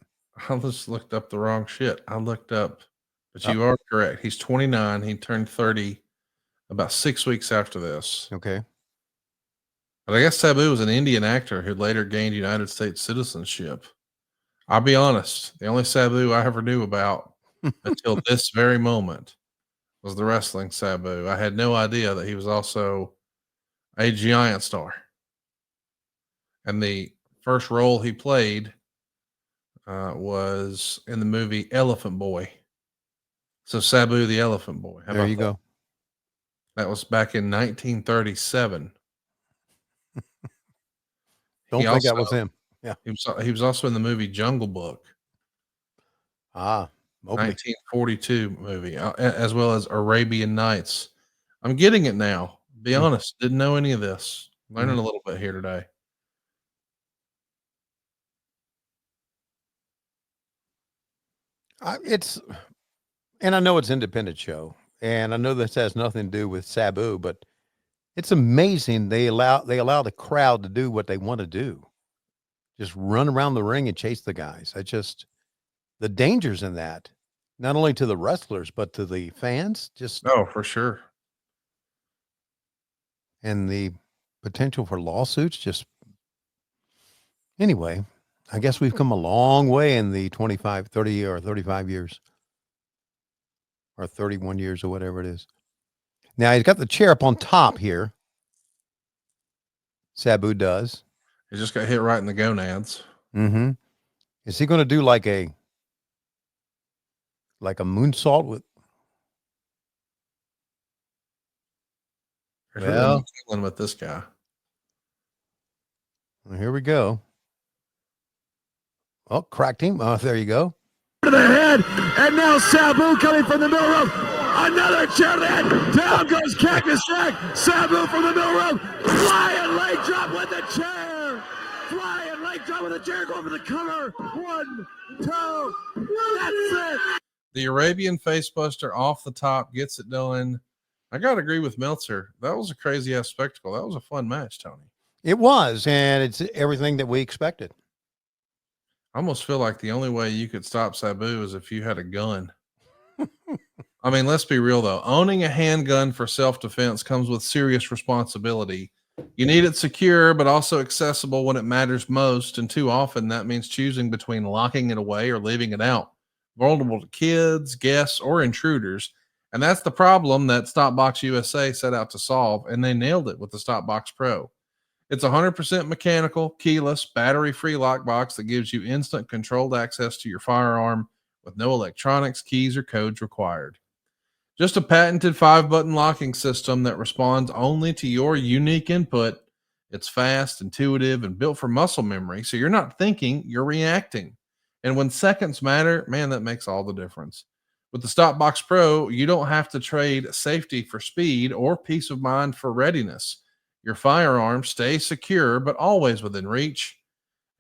S1: I just looked up the wrong shit. I looked up, but you are correct. He's 29. He turned 30 about 6 weeks after this.
S3: Okay.
S1: But I guess Sabu was an Indian actor who later gained United States citizenship. I'll be honest, the only Sabu I ever knew about until this very moment was the wrestling Sabu. I had no idea that he was also a giant star. And the first role he played was in the movie Elephant Boy. So Sabu the Elephant Boy.
S3: There you go.
S1: That was back in 1937.
S3: Don't think that was him. Yeah.
S1: He was also in the movie Jungle Book.
S3: Ah, Mowgli.
S1: 1942 movie, as well as Arabian Nights. I'm getting it now. Be honest, didn't know any of this. Learning a little bit here today.
S3: And I know it's an independent show, and I know this has nothing to do with Sabu, but it's amazing they allow the crowd to do what they want to do. Just run around the ring and chase the guys. The dangers in that, not only to the wrestlers, but to the fans,
S1: For sure.
S3: And the potential for lawsuits. Anyway, I guess we've come a long way in the 25, 30 or 35 years or 31 years or whatever it is. Now he's got the chair up on top here. Sabu does.
S1: He just got hit right in the gonads.
S3: Mm-hmm. Is he going to do like a moonsault with?
S1: There's really no dealing with this guy.
S3: Well, here we go. Oh, cracked him. Oh, there you go.
S4: To the head, and now Sabu coming from the middle rope. Another chair to the head. Down goes Cactus Jack. Sabu from the middle rope. Flying leg drop with the chair. Flying leg drop with the chair. Going for the cover. 1, 2. That's it.
S1: The Arabian facebuster off the top gets it done. I got to agree with Meltzer. That was a crazy ass spectacle. That was a fun match, Tony.
S3: It was, and it's everything that we expected.
S1: I almost feel like the only way you could stop Sabu is if you had a gun. I mean, let's be real though. Owning a handgun for self-defense comes with serious responsibility. You need it secure, but also accessible when it matters most. And too often that means choosing between locking it away or leaving it out, vulnerable to kids, guests, or intruders. And that's the problem that Stopbox USA set out to solve. And they nailed it with the Stopbox Pro. It's 100% mechanical, keyless, battery-free lockbox that gives you instant controlled access to your firearm with no electronics, keys, or codes required. Just a patented 5-button locking system that responds only to your unique input. It's fast, intuitive, and built for muscle memory, so you're not thinking, you're reacting. And when seconds matter, man, that makes all the difference. With the Stopbox Pro, you don't have to trade safety for speed or peace of mind for readiness. Your firearm stays secure, but always within reach.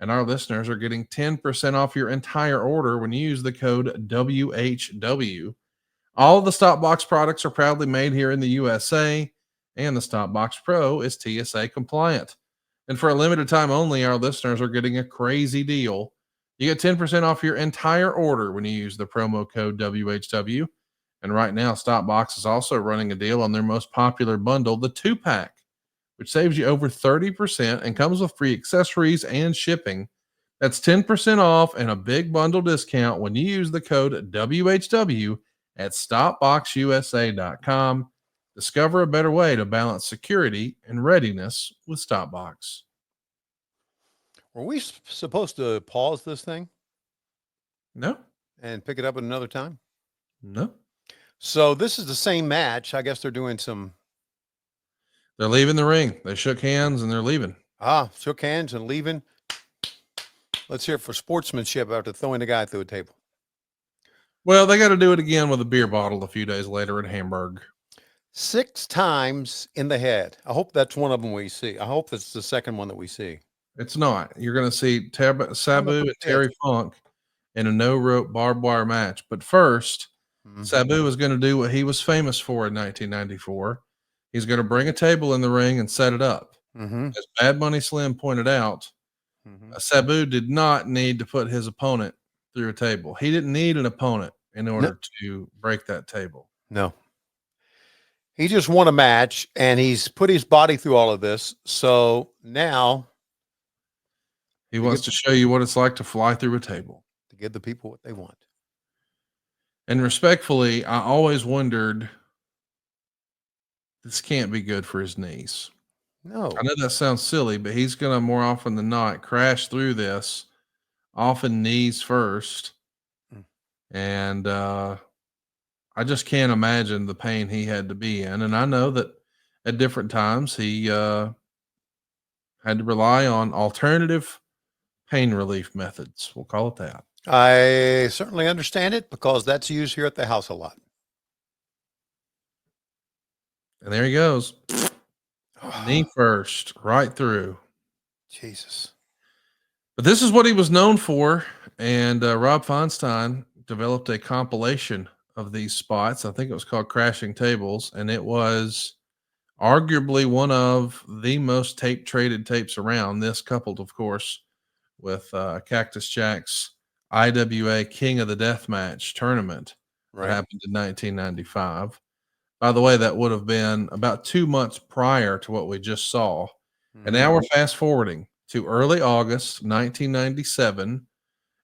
S1: And our listeners are getting 10% off your entire order when you use the code WHW. All of the Stopbox products are proudly made here in the USA, and the Stopbox Pro is TSA compliant. And for a limited time only, our listeners are getting a crazy deal. You get 10% off your entire order when you use the promo code WHW. And right now, Stopbox is also running a deal on their most popular bundle, the 2-pack, which saves you over 30% and comes with free accessories and shipping. That's 10% off and a big bundle discount when you use the code WHW at StopBoxUSA.com. Discover a better way to balance security and readiness with Stopbox.
S3: Were we supposed to pause this thing
S1: No,
S3: and pick it up at another time?
S1: no.
S3: So this is the same match. I guess they're doing some.
S1: They're leaving the ring. They shook hands and they're leaving.
S3: Shook hands and leaving. Let's hear it for sportsmanship after throwing the guy through a table.
S1: Well, they got to do it again with a beer bottle a few days later in Hamburg.
S3: 6 times in the head. I hope that's one of them we see. I hope that's the second one that we see.
S1: It's not. You're going to see Sabu and Terry Funk in a no-rope barbed wire match. But first, Sabu is going to do what he was famous for in 1994. He's going to bring a table in the ring and set it up. As Bad Bunny Slim pointed out, Sabu did not need to put his opponent through a table. He didn't need an opponent in order to break that table.
S3: No. He just won a match, and he's put his body through all of this. So now
S1: he wants to show you what it's like to fly through a table.
S3: To give the people what they want.
S1: And respectfully, I always wondered, this can't be good for his knees.
S3: No.
S1: I know that sounds silly, but he's going to more often than not crash through this, often knees first. And I just can't imagine the pain he had to be in. And I know that at different times he had to rely on alternative pain relief methods. We'll call it that.
S3: I certainly understand it because that's used here at the house a lot.
S1: And there he goes. Knee first, right through.
S3: Jesus.
S1: But this is what he was known for. And Rob Feinstein developed a compilation of these spots. I think it was called Crashing Tables. And it was arguably one of the most traded tapes around. This coupled, of course, with Cactus Jack's IWA King of the Deathmatch tournament that happened in 1995. By the way, that would have been about 2 months prior to what we just saw. And now we're fast forwarding to early August 1997.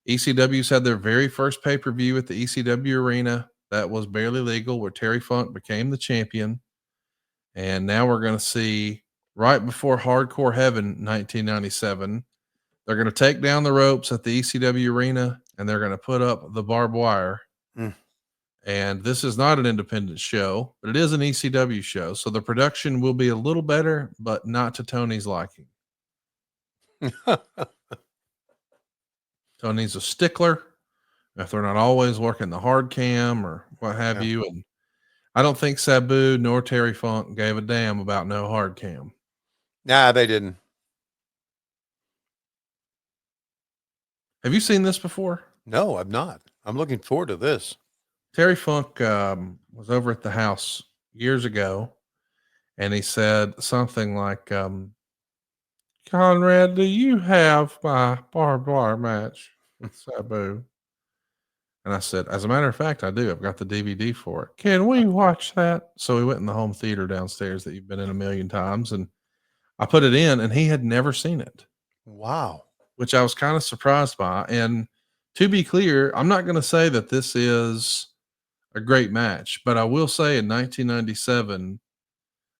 S1: ECW's had their very first pay-per-view at the ECW arena. That was barely legal, where Terry Funk became the champion. And now we're going to see right before Hardcore Heaven 1997, they're going to take down the ropes at the ECW arena and they're going to put up the barbed wire.
S3: Mm.
S1: And this is not an independent show, but it is an ECW show. So the production will be a little better, but not to Tony's liking. Tony's a stickler. If they're not always working the hard cam or what have you. And I don't think Sabu nor Terry Funk gave a damn about no hard cam.
S3: Nah, they didn't.
S1: Have you seen this before?
S3: No, I've not. I'm looking forward to this.
S1: Terry Funk was over at the house years ago, and he said something like, Conrad, do you have my barbed wire match with Sabu? And I said, as a matter of fact, I do. I've got the DVD for it. Can we watch that? So we went in the home theater downstairs that you've been in a million times, and I put it in, and he had never seen it.
S3: Wow.
S1: Which I was kind of surprised by. And to be clear, I'm not going to say that this is a great match, but I will say in 1997,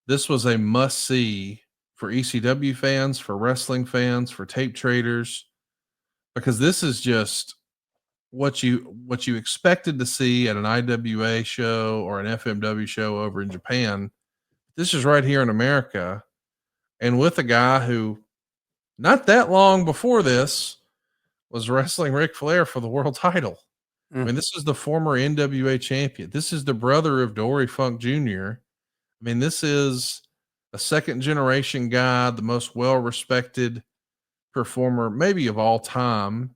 S1: this was a must-see for ECW fans, for wrestling fans, for tape traders, because this is just what you expected to see at an IWA show or an FMW show over in Japan. This is right here in America, and with a guy who not that long before this was wrestling Ric Flair for the world title. I mean, this is the former NWA champion. This is the brother of Dory Funk Jr. I mean, this is a second generation guy, the most well-respected performer maybe of all time.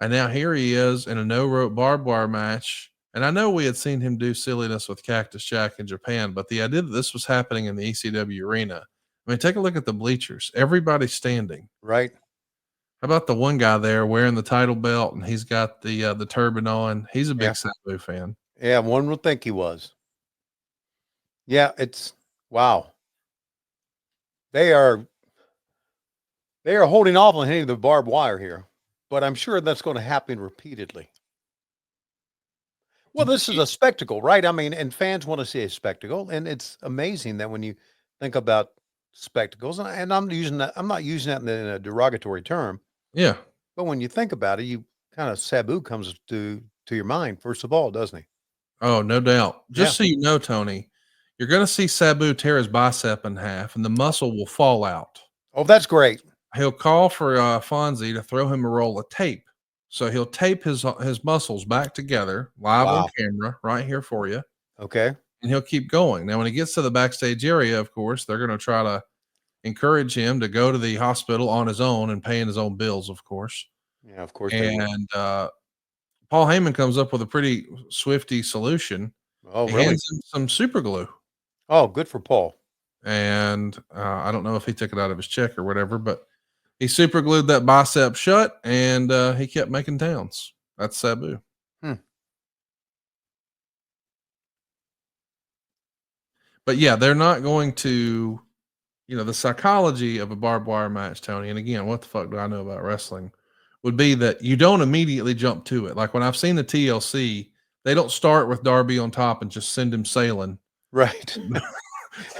S1: And now here he is in a no-rope barbed wire match. And I know we had seen him do silliness with Cactus Jack in Japan, but the idea that this was happening in the ECW arena, I mean, take a look at the bleachers. Everybody's standing.
S3: Right.
S1: How about the one guy there wearing the title belt and he's got the turban on? He's a big Sabu fan.
S3: Yeah, one would think he was. Yeah, it's wow. They are holding off on hitting the barbed wire here, but I'm sure that's going to happen repeatedly. Well, this is a spectacle, right? I mean, and fans want to see a spectacle, and it's amazing that when you think about spectacles, and I'm not using that in a derogatory term.
S1: Yeah.
S3: But when you think about it, you kind of Sabu comes to your mind, first of all, doesn't he?
S1: Oh, no doubt. Just so you know, Tony, you're going to see Sabu tear his bicep in half and the muscle will fall out.
S3: Oh, that's great.
S1: He'll call for Fonzie to throw him a roll of tape. So he'll tape his muscles back together live on camera right here for you.
S3: Okay.
S1: And he'll keep going. Now, when he gets to the backstage area, of course, they're going to try to encourage him to go to the hospital on his own and paying his own bills, of course.
S3: Yeah, of course.
S1: And Paul Heyman comes up with a pretty swifty solution.
S3: Oh,
S1: he
S3: really?
S1: hands him some super glue.
S3: Oh, good for Paul.
S1: And I don't know if he took it out of his check or whatever, but he super glued that bicep shut and he kept making towns. That's Sabu. But yeah, they're not going to, the psychology of a barbed wire match, Tony. And again, what the fuck do I know about wrestling? Would be that you don't immediately jump to it. Like when I've seen the TLC, they don't start with Darby on top and just send him sailing.
S3: Right.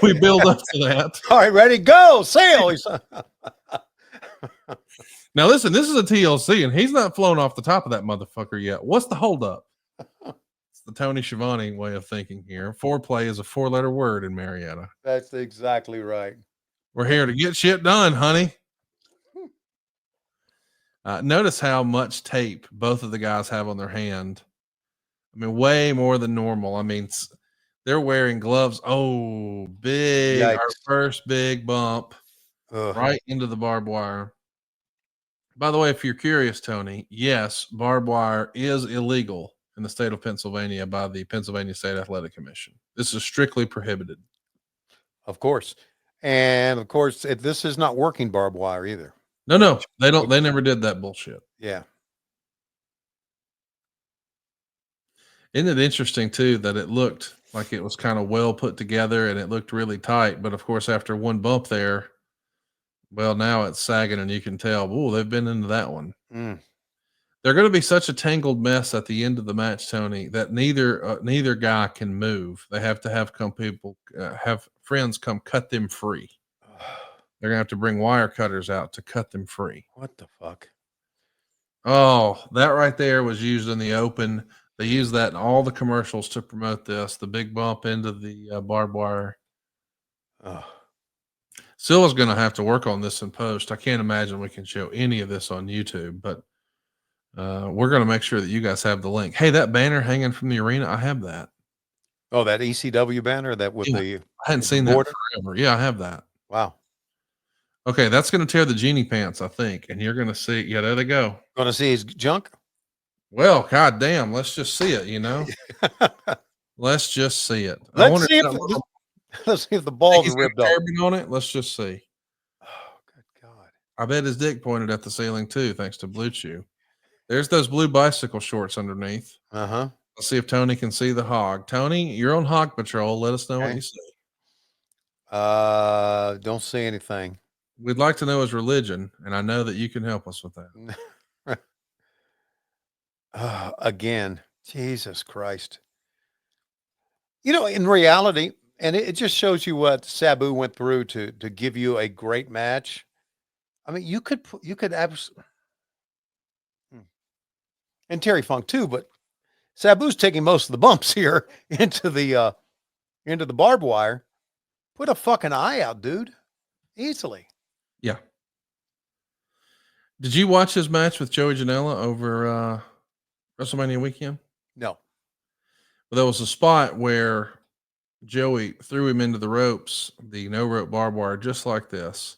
S1: We build up to that.
S3: All right, ready, go, sail.
S1: Now listen, this is a TLC and he's not flown off the top of that motherfucker yet. What's the holdup? It's the Tony Schiavone way of thinking here. Foreplay is a 4-letter word in Marietta.
S3: That's exactly right.
S1: We're here to get shit done, honey. Notice how much tape both of the guys have on their hand. I mean, way more than normal. I mean, they're wearing gloves. Oh, big.
S3: Yikes.
S1: Our first big bump right into the barbed wire. By the way, if you're curious, Tony, yes, barbed wire is illegal in the state of Pennsylvania by the Pennsylvania State Athletic Commission. This is strictly prohibited.
S3: Of course. And of course, this is not working barbed wire either.
S1: No, they don't. They never did that bullshit.
S3: Yeah.
S1: Isn't it interesting too that it looked like it was kind of well put together and it looked really tight, but of course after one bump there, well, now it's sagging and you can tell, oh, they've been into that one. They're going to be such a tangled mess at the end of the match, Tony, that neither guy can move. They have to have friends come cut them free. They're going to have to bring wire cutters out to cut them free.
S3: What the fuck?
S1: Oh, that right there was used in the open. They use that in all the commercials to promote this. The big bump into the barbed wire.
S3: Oh.
S1: Silva's going to have to work on this in post. I can't imagine we can show any of this on YouTube, but we're going to make sure that you guys have the link. Hey, that banner hanging from the arena, I have that.
S3: Oh, that ECW banner that with
S1: Yeah,
S3: the
S1: I hadn't seen that forever. Yeah, I have that.
S3: Wow.
S1: Okay, that's going to tear the genie pants, I think, and you're going to see. Yeah, there they go.
S3: Going to see his junk?
S1: Well, god damn, let's just see it. You know, let's just see it.
S3: Let's see if the balls are ripped off
S1: on it. Let's just see.
S3: Oh, good God!
S1: I bet his dick pointed at the ceiling too, thanks to Blue Chew. There's those blue bicycle shorts underneath.
S3: Uh-huh.
S1: Let's see if Tony can see the hog. Tony, you're on hog patrol. Let us know what you see.
S3: Don't see anything.
S1: We'd like to know his religion, and I know that you can help us with that.
S3: Again, Jesus Christ. You know, in reality, and it just shows you what Sabu went through to give you a great match. I mean, you could absolutely, and Terry Funk too, but Sabu's taking most of the bumps here into the barbed wire. Put a fucking eye out, dude. Easily.
S1: Yeah. Did you watch his match with Joey Janela over WrestleMania weekend?
S3: No.
S1: Well, there was a spot where Joey threw him into the ropes, the no rope barbed wire, just like this.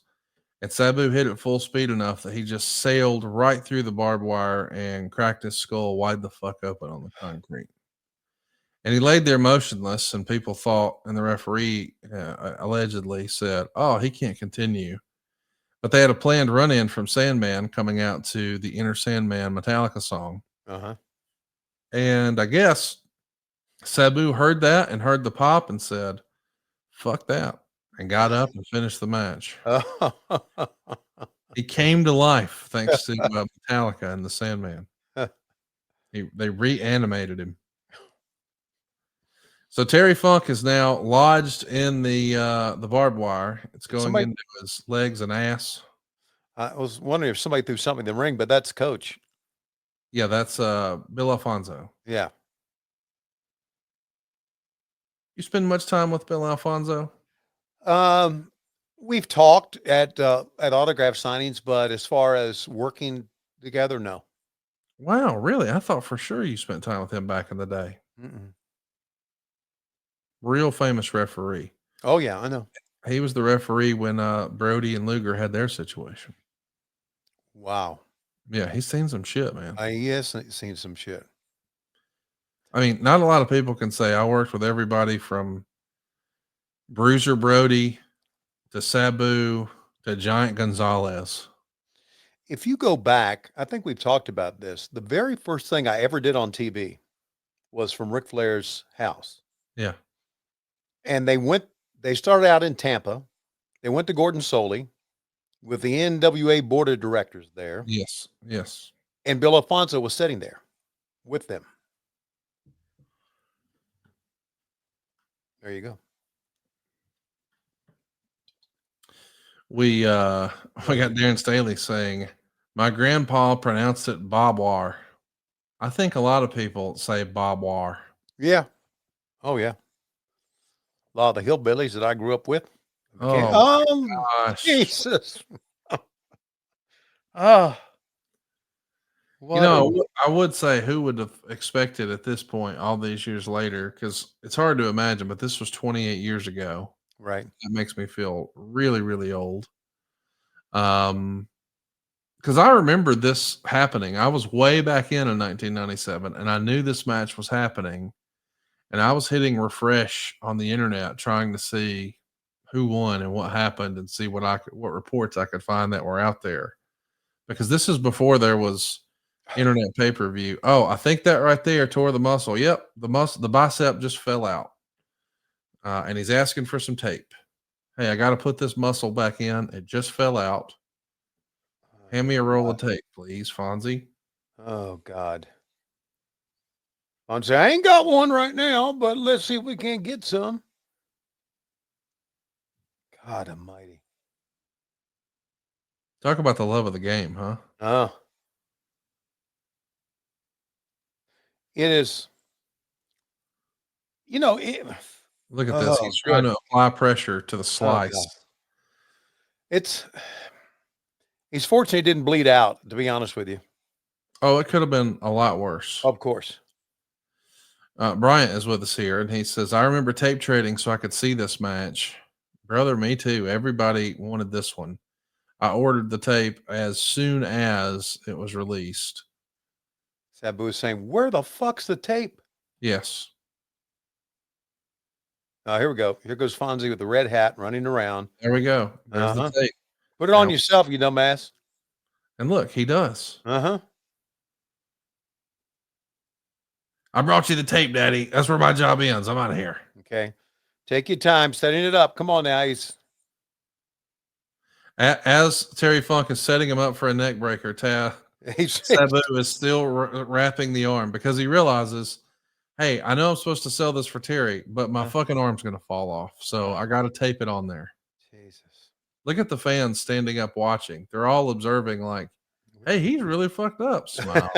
S1: And Sabu hit it full speed enough that he just sailed right through the barbed wire and cracked his skull wide the fuck open on the concrete. And he laid there motionless, and people thought, and the referee allegedly said, "Oh, he can't continue." But they had a planned run-in from Sandman coming out to the Inner Sandman Metallica song.
S3: Uh-huh.
S1: And I guess Sabu heard that and heard the pop and said, "Fuck that," and got up and finished the match. He came to life thanks to Metallica and the Sandman. They reanimated him. So Terry Funk is now lodged in the barbed wire. It's going into his legs and ass.
S3: I was wondering if somebody threw something in the ring, but that's Coach.
S1: Yeah, that's Bill Alfonso.
S3: Yeah.
S1: You spend much time with Bill Alfonso?
S3: We've talked at autograph signings, but as far as working together, no.
S1: Wow, really? I thought for sure you spent time with him back in the day.
S3: Mm-mm.
S1: Real famous referee.
S3: Oh yeah, I know.
S1: He was the referee when Brody and Luger had their situation.
S3: Wow.
S1: Yeah, he's seen some shit, man.
S3: He has seen some shit.
S1: I mean, not a lot of people can say I worked with everybody from Bruiser Brody to Sabu to Giant Gonzalez.
S3: If you go back, I think we've talked about this. The very first thing I ever did on TV was from Ric Flair's house.
S1: Yeah.
S3: And they started out in Tampa. They went to Gordon Soley with the NWA board of directors there.
S1: Yes. Yes.
S3: And Bill Alfonso was sitting there with them. There you go.
S1: We got Darren Staley saying, "My grandpa pronounced it bobwar." I think a lot of people say bobwar.
S3: Yeah. Oh yeah. A lot of the hillbillies that I grew up with.
S1: Oh, gosh.
S3: Jesus. Oh.
S1: You know, I would say who would have expected at this point, all these years later, because it's hard to imagine, but this was 28 years ago.
S3: Right.
S1: That makes me feel really, really old. Because I remember this happening. I was way back in 1997, and I knew this match was happening. And I was hitting refresh on the internet trying to see who won and what happened and see what reports I could find that were out there. Because this is before there was internet pay-per-view. Oh, I think that right there tore the muscle. Yep, the bicep just fell out. And he's asking for some tape. Hey, I got to put this muscle back in. It just fell out. Hand me a roll of tape, please, Fonzie.
S3: Oh, God. Fonzie, I ain't got one right now, but let's see if we can't get some. God almighty.
S1: Talk about the love of the game, huh?
S3: Oh. It is,
S1: Look at this.
S3: oh,
S1: He's trying
S3: good.
S1: to apply pressure to the
S3: Oh, God.
S1: slice.
S3: He's fortunate he didn't bleed out, to be honest with you.
S1: Oh, it could have been a lot worse.
S3: Of course.
S1: Bryant is with us here, and he says, I remember tape trading so I could see this match. Brother, me too. Everybody wanted this one. I ordered the tape as soon as it was released.
S3: Sabu is saying, where the fuck's the tape?
S1: Yes.
S3: Here we go. Here goes Fonzie with the red hat running around.
S1: There we go. There's the tape.
S3: Put it on yourself, you dumbass.
S1: And look, he does.
S3: Uh-huh.
S1: I brought you the tape, Daddy. That's where my job ends. I'm out of here.
S3: Okay. Take your time setting it up. Come on now.
S1: As Terry Funk is setting him up for a neck breaker, Sabu is still wrapping the arm because he realizes, hey, I know I'm supposed to sell this for Terry, but my fucking arm's going to fall off. So I got to tape it on there. Jesus. Look at the fans standing up watching. They're all observing like, hey, he's really fucked up. Smile.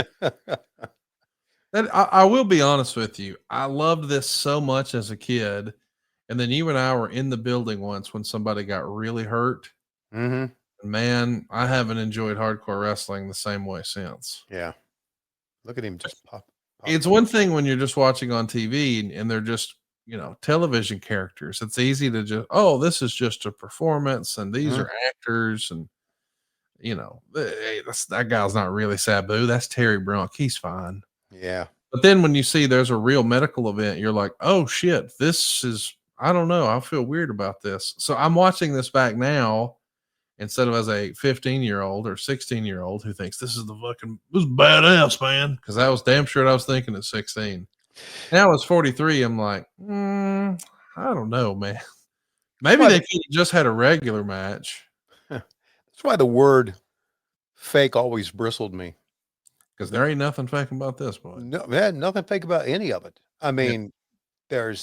S1: I will be honest with you. I loved this so much as a kid. And then you and I were in the building once when somebody got really hurt.
S3: Mm-hmm.
S1: Man, I haven't enjoyed hardcore wrestling the same way since.
S3: Yeah. Look at him just pop.
S1: It's one thing when you're just watching on TV and they're just, television characters. It's easy to just, this is just a performance and these are actors and, that guy's not really Sabu. That's Terry Brunk. He's fine.
S3: Yeah.
S1: But then when you see there's a real medical event, you're like, oh shit, this is, I don't know. I feel weird about this. So I'm watching this back now instead of as a 15-year-old or 16-year-old who thinks this is badass, man. Because that was damn sure what I was thinking at 16. Now it's 43. I'm like, I don't know, man. Maybe they could have just had a regular match.
S3: That's why the word fake always bristled me.
S1: Because there ain't nothing fake about this, boy.
S3: No, man, nothing fake about any of it. I mean, I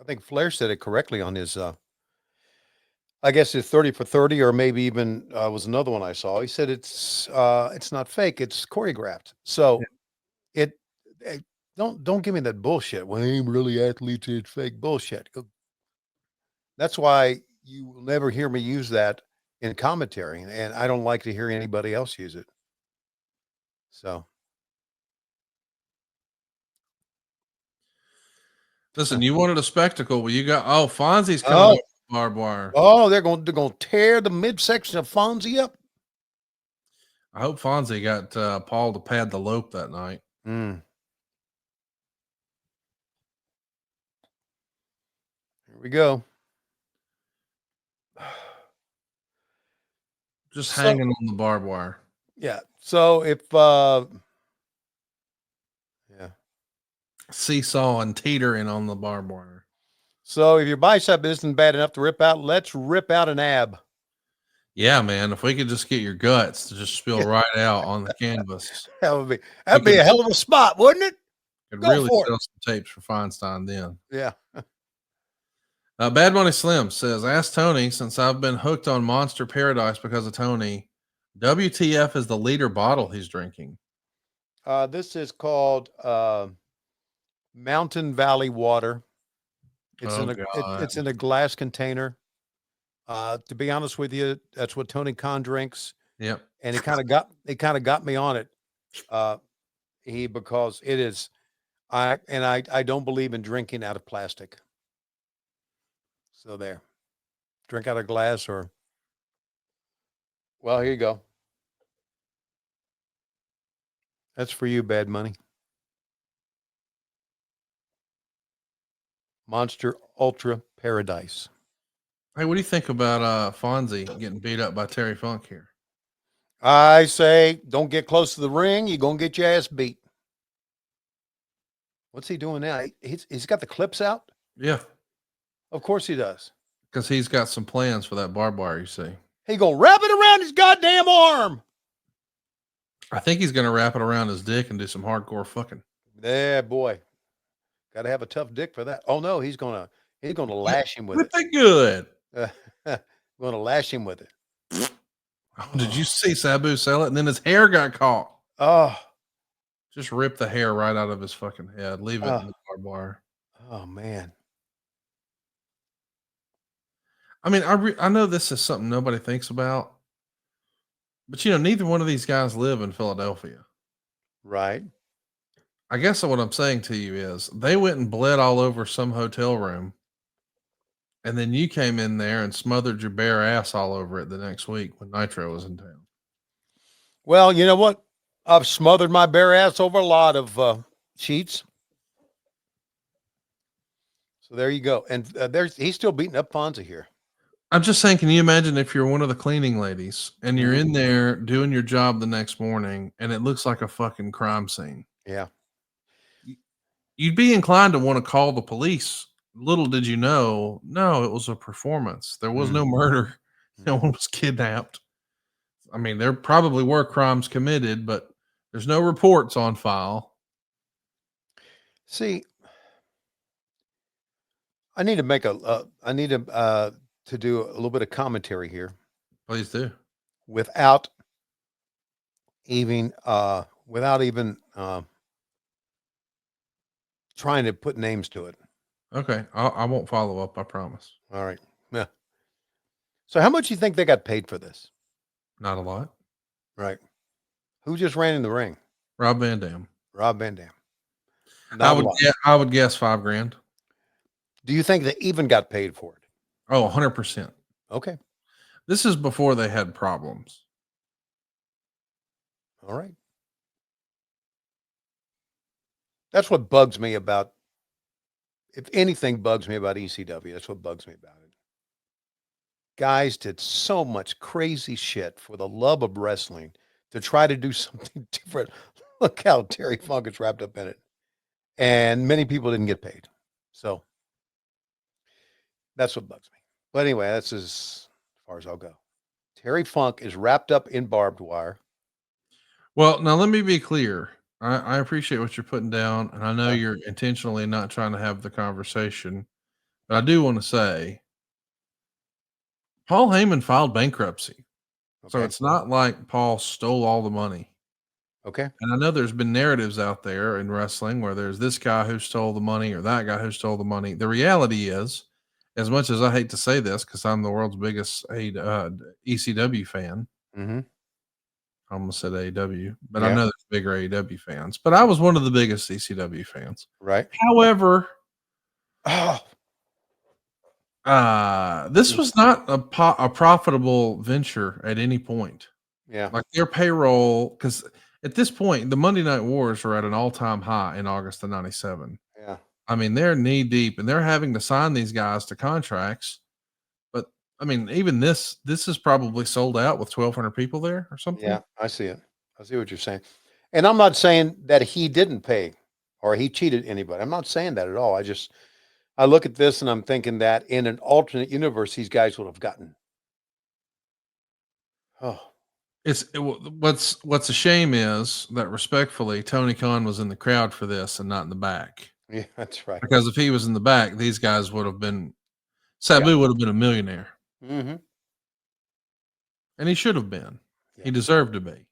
S3: think Flair said it correctly on his, I guess his 30 for 30, or maybe even was another one I saw. He said it's not fake, it's choreographed. So don't give me that bullshit. Well, ain't really athletes, it's fake bullshit. That's why you will never hear me use that in commentary, and I don't like to hear anybody else use it. So.
S1: Listen, you wanted a spectacle. Well, you got Fonzie's coming up with barbed wire.
S3: Oh, they're going to tear the midsection of Fonzie up.
S1: I hope Fonzie got Paul to pad the lope that night.
S3: Here we go.
S1: Just hanging on the barbed wire.
S3: Yeah. So if
S1: seesaw and teetering on the barbed wire.
S3: So if your bicep isn't bad enough to rip out, let's rip out an ab.
S1: Yeah, man. If we could just get your guts to just spill right out on the canvas.
S3: That'd be a hell of a spot, wouldn't it?
S1: Could
S3: Go
S1: really
S3: for
S1: sell some tapes for Feinstein then.
S3: Yeah.
S1: Bad Money Slim says, ask Tony, since I've been hooked on Monster Paradise because of Tony, WTF is the liter bottle he's drinking?
S3: This is called Mountain Valley water. It's in a glass container. To be honest with you, that's what Tony Khan drinks.
S1: Yep.
S3: And it kind of got me on it. Because it is, I don't believe in drinking out of plastic. So there, drink out of glass here you go. That's for you, Bad Money. Monster Ultra Paradise.
S1: Hey, what do you think about Fonzie getting beat up by Terry Funk here?
S3: I say, don't get close to the ring. You're going to get your ass beat. What's he doing now? He's got the clips out?
S1: Yeah.
S3: Of course he does.
S1: Because he's got some plans for that barbed wire, you see.
S3: He going to wrap it around his goddamn arm.
S1: I think he's going to wrap it around his dick and do some hardcore fucking.
S3: Yeah, boy. Got to have a tough dick for that. Oh no, he's gonna lash him with
S1: Whip
S3: it.
S1: it good.
S3: Gonna lash him with it.
S1: Oh, did you see Sabu sell it? And then his hair got caught.
S3: Oh,
S1: Just rip the hair right out of his fucking head. Leave it in the barbed wire.
S3: oh man.
S1: I mean, I know this is something nobody thinks about, but neither one of these guys live in Philadelphia.
S3: Right.
S1: I guess what I'm saying to you is they went and bled all over some hotel room, and then you came in there and smothered your bare ass all over it the next week when Nitro was in town.
S3: Well, you know what? I've smothered my bare ass over a lot of sheets. So there you go. And he's still beating up Fonzie here.
S1: I'm just saying, can you imagine if you're one of the cleaning ladies and you're in there doing your job the next morning and it looks like a fucking crime scene?
S3: Yeah.
S1: You'd be inclined to want to call the police. Little did you know, no, it was a performance. There was no murder. No one was kidnapped. I mean, there probably were crimes committed, but there's no reports on file.
S3: See, I need to make to do a little bit of commentary here.
S1: Please do.
S3: Without even trying to put names to it.
S1: Okay. I won't follow up. I promise.
S3: All right. Yeah. So how much do you think they got paid for this?
S1: Not a lot.
S3: Right. Who just ran in the ring?
S1: Rob Van Dam.
S3: Rob Van Dam.
S1: I would guess $5,000.
S3: Do you think they even got paid for it?
S1: Oh, 100%.
S3: Okay.
S1: This is before they had problems.
S3: All right. That's what bugs me about, if anything bugs me about ECW, that's what bugs me about it. Guys did so much crazy shit for the love of wrestling to try to do something different. Look how Terry Funk is wrapped up in it. And many people didn't get paid. So that's what bugs me. But anyway, that's as far as I'll go. Terry Funk is wrapped up in barbed wire.
S1: Well, now let me be clear. I appreciate what you're putting down, and I know you're intentionally not trying to have the conversation, but I do want to say Paul Heyman filed bankruptcy.
S3: Okay.
S1: So it's not like Paul stole all the money.
S3: Okay.
S1: And I know there's been narratives out there in wrestling where there's this guy who stole the money or that guy who stole the money. The reality is, as much as I hate to say this because I'm the world's biggest ECW fan, I almost said AEW, but I know there's bigger AEW fans. But I was one of the biggest ECW fans.
S3: Right.
S1: However, this was not a profitable venture at any point.
S3: Yeah.
S1: Like their payroll, because at this point, the Monday Night Wars are at an all-time high in August of 97.
S3: Yeah.
S1: I mean, they're knee deep and they're having to sign these guys to contracts. But I mean, even this is probably sold out with 1,200 people there or something.
S3: Yeah, I see it. I see what you're saying. And I'm not saying that he didn't pay or he cheated anybody. I'm not saying that at all. I look at this and I'm thinking that in an alternate universe, these guys would have gotten. Oh,
S1: What's a shame is that respectfully, Tony Khan was in the crowd for this and not in the back.
S3: yeah, that's right.
S1: Because if he was in the back, these guys would have been, Sabu would have been a millionaire.
S3: Mm-hmm.
S1: And he should have been.
S3: Yeah.
S1: He deserved to be.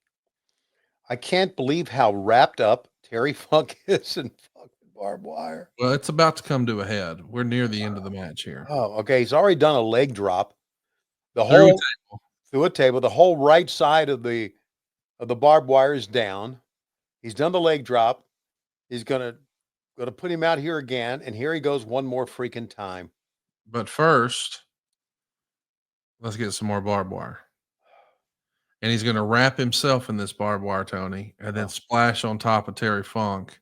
S3: I can't believe how wrapped up Terry Funk is in fucking barbed wire.
S1: Well, it's about to come to a head. We're near the end of the match here.
S3: Oh, okay. He's already done a leg drop. Through a table. The whole right side of the barbed wire is down. He's done the leg drop. He's gonna put him out here again, and here he goes one more freaking time.
S1: But first, let's get some more barbed wire. And he's going to wrap himself in this barbed wire, Tony, and then splash on top of Terry Funk.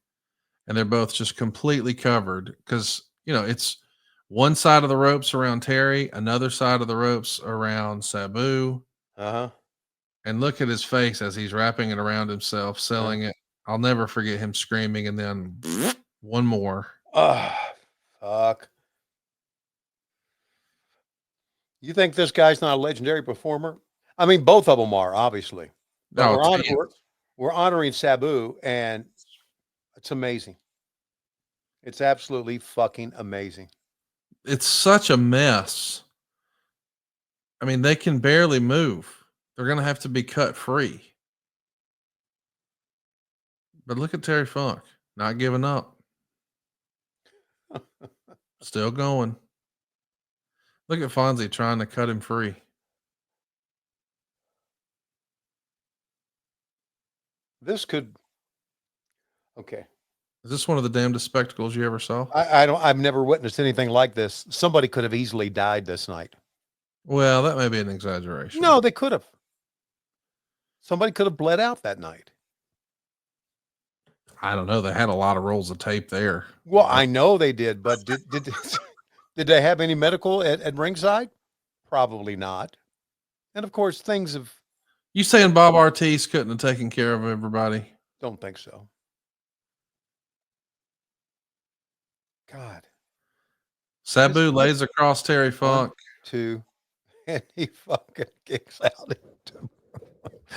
S1: And they're both just completely covered because, it's one side of the ropes around Terry, another side of the ropes around Sabu. And look at his face as he's wrapping it around himself, selling it. I'll never forget him screaming and then one more.
S3: Oh, fuck. You think this guy's not a legendary performer? I mean, both of them are, obviously. But we're honoring Sabu, and it's amazing. It's absolutely fucking amazing.
S1: It's such a mess. I mean, they can barely move. They're going to have to be cut free. But look at Terry Funk, not giving up. Still going. Look at Fonzie trying to cut him free.
S3: This could. Okay.
S1: Is this one of the damnedest spectacles you ever saw?
S3: I've never witnessed anything like this. Somebody could have easily died this night.
S1: Well, that may be an exaggeration.
S3: No, they could have. Somebody could have bled out that night.
S1: I don't know. They had a lot of rolls of tape there.
S3: Well, I know they did, but did they have any medical at ringside? Probably not. And of course, things have.
S1: You saying Bob Ortiz couldn't have taken care of everybody?
S3: Don't think so. God.
S1: Sabu lays across Terry Funk.
S3: 1, 2, and he fucking kicks out.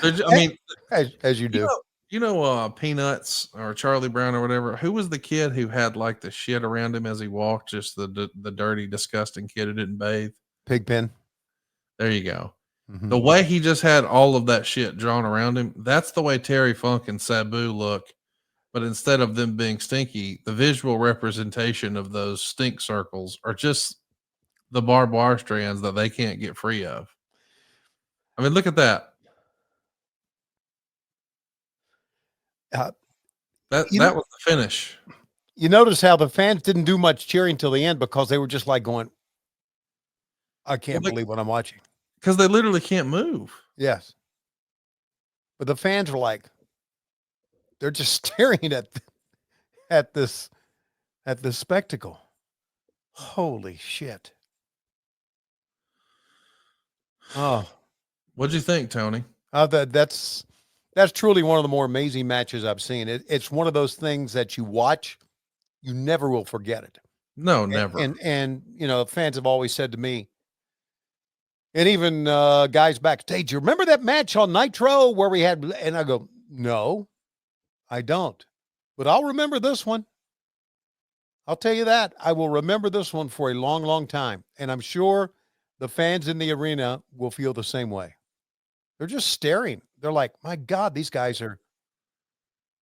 S1: I mean,
S3: as you do.
S1: Peanuts or Charlie Brown or whatever. Who was the kid who had like the shit around him as he walked? Just the dirty, disgusting kid who didn't bathe.
S3: Pigpen.
S1: There you go.
S3: Mm-hmm.
S1: The way he just had all of that shit drawn around him. That's the way Terry Funk and Sabu look. But instead of them being stinky, the visual representation of those stink circles are just the barbed wire strands that they can't get free of. I mean, look at that. That was the finish.
S3: You notice how the fans didn't do much cheering till the end because they were just like going, I can't believe what I'm watching.
S1: Because they literally can't move.
S3: Yes. But the fans were like, they're just staring at this spectacle. Holy shit. Oh.
S1: What'd you think, Tony?
S3: That's truly one of the more amazing matches I've seen. It's one of those things that you watch, you never will forget it.
S1: No, never.
S3: And fans have always said to me, and even guys backstage, you remember that match on Nitro where we had, and I go, no, I don't, but I'll remember this one. I'll tell you that. I will remember this one for a long, long time. And I'm sure the fans in the arena will feel the same way. They're just staring. They're like, my God, these guys are.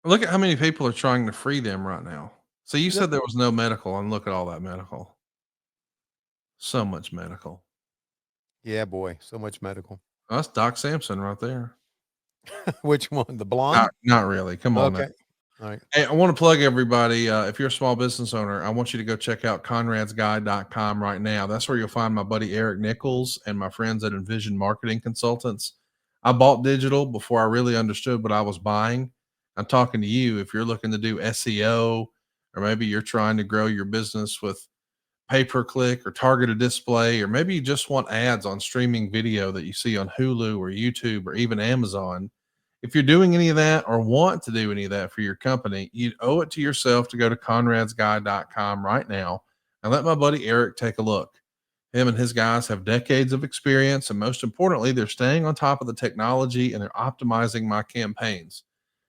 S1: Look at how many people are trying to free them right now. So you said there was no medical, and look at all that medical. So much medical.
S3: Yeah, boy. So much medical.
S1: Oh, that's Doc Samson right there.
S3: Which one? The blonde?
S1: Not really. Come on.
S3: Okay.
S1: Now.
S3: All right.
S1: Hey, I want to plug everybody. If you're a small business owner, I want you to go check out conradsguide.com right now. That's where you'll find my buddy Eric Nichols and my friends at Envision Marketing Consultants. I bought digital before I really understood what I was buying. I'm talking to you if you're looking to do SEO, or maybe you're trying to grow your business with pay-per-click or targeted display, or maybe you just want ads on streaming video that you see on Hulu or YouTube or even Amazon. If you're doing any of that or want to do any of that for your company, you owe it to yourself to go to conradsguide.com right now and let my buddy Eric take a look. Him and his guys have decades of experience, and most importantly, they're staying on top of the technology and they're optimizing my campaigns.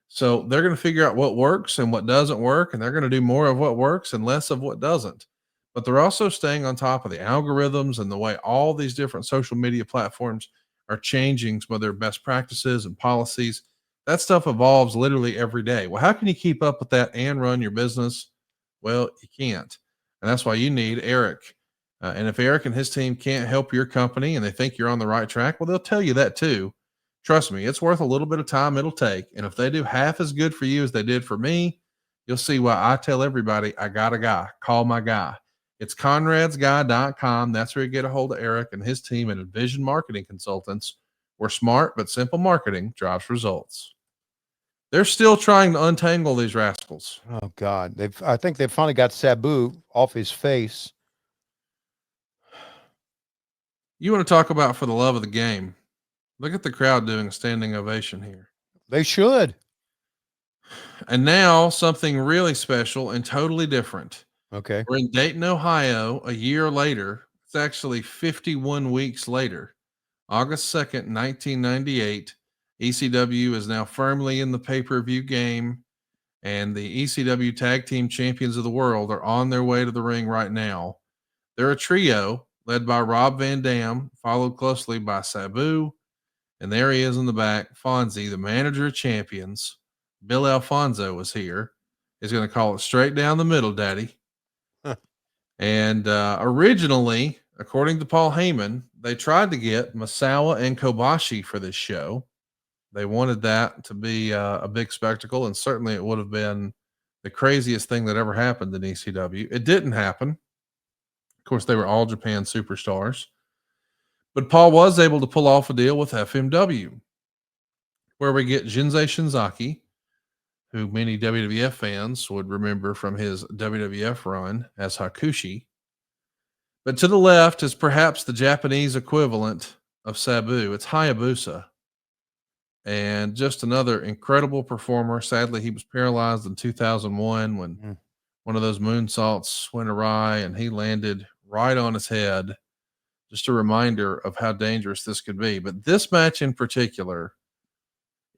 S1: So they're going to figure out what works and what doesn't work, and they're going to do more of what works and less of what doesn't. But they're also staying on top of the algorithms and the way all these different social media platforms are changing some of their best practices and policies. That stuff evolves literally every day. Well, how can you keep up with that and run your business? Well, you can't. And that's why you need Eric. And if Eric and his team can't help your company and they think you're on the right track, well, they'll tell you that too. Trust me, it's worth a little bit of time it'll take. And if they do half as good for you as they did for me, you'll see why I tell everybody, I got a guy. Call my guy. It's conradsguy.com. That's where you get a hold of Eric and his team at Envision Marketing Consultants, where smart but simple marketing drives results. They're still trying to untangle these rascals.
S3: Oh, God. I think they've finally got Sabu off his face.
S1: You want to talk about for the love of the game. Look at the crowd doing a standing ovation here.
S3: They should.
S1: And now something really special and totally different.
S3: Okay.
S1: We're in Dayton, Ohio, a year later. It's actually 51 weeks later, August 2nd, 1998, ECW is now firmly in the pay-per-view game, and the ECW Tag Team Champions of the World are on their way to the ring right now. They're a trio led by Rob Van Dam, followed closely by Sabu, and there he is in the back, Fonzie, the manager of champions. Bill Alfonso was here. He's going to call it straight down the middle, Daddy. And originally, according to Paul Heyman, they tried to get Misawa and Kobashi for this show. They wanted that to be a big spectacle, and certainly it would have been the craziest thing that ever happened in ECW. It didn't happen. Of course, they were all Japan superstars. But Paul was able to pull off a deal with FMW, where we get Jinsei Shinzaki, who many WWF fans would remember from his WWF run as Hakushi. But to the left is perhaps the Japanese equivalent of Sabu. It's Hayabusa. And just another incredible performer. Sadly, he was paralyzed in 2001 when one of those moonsaults went awry and he landed right on his head. Just a reminder of how dangerous this could be. But this match in particular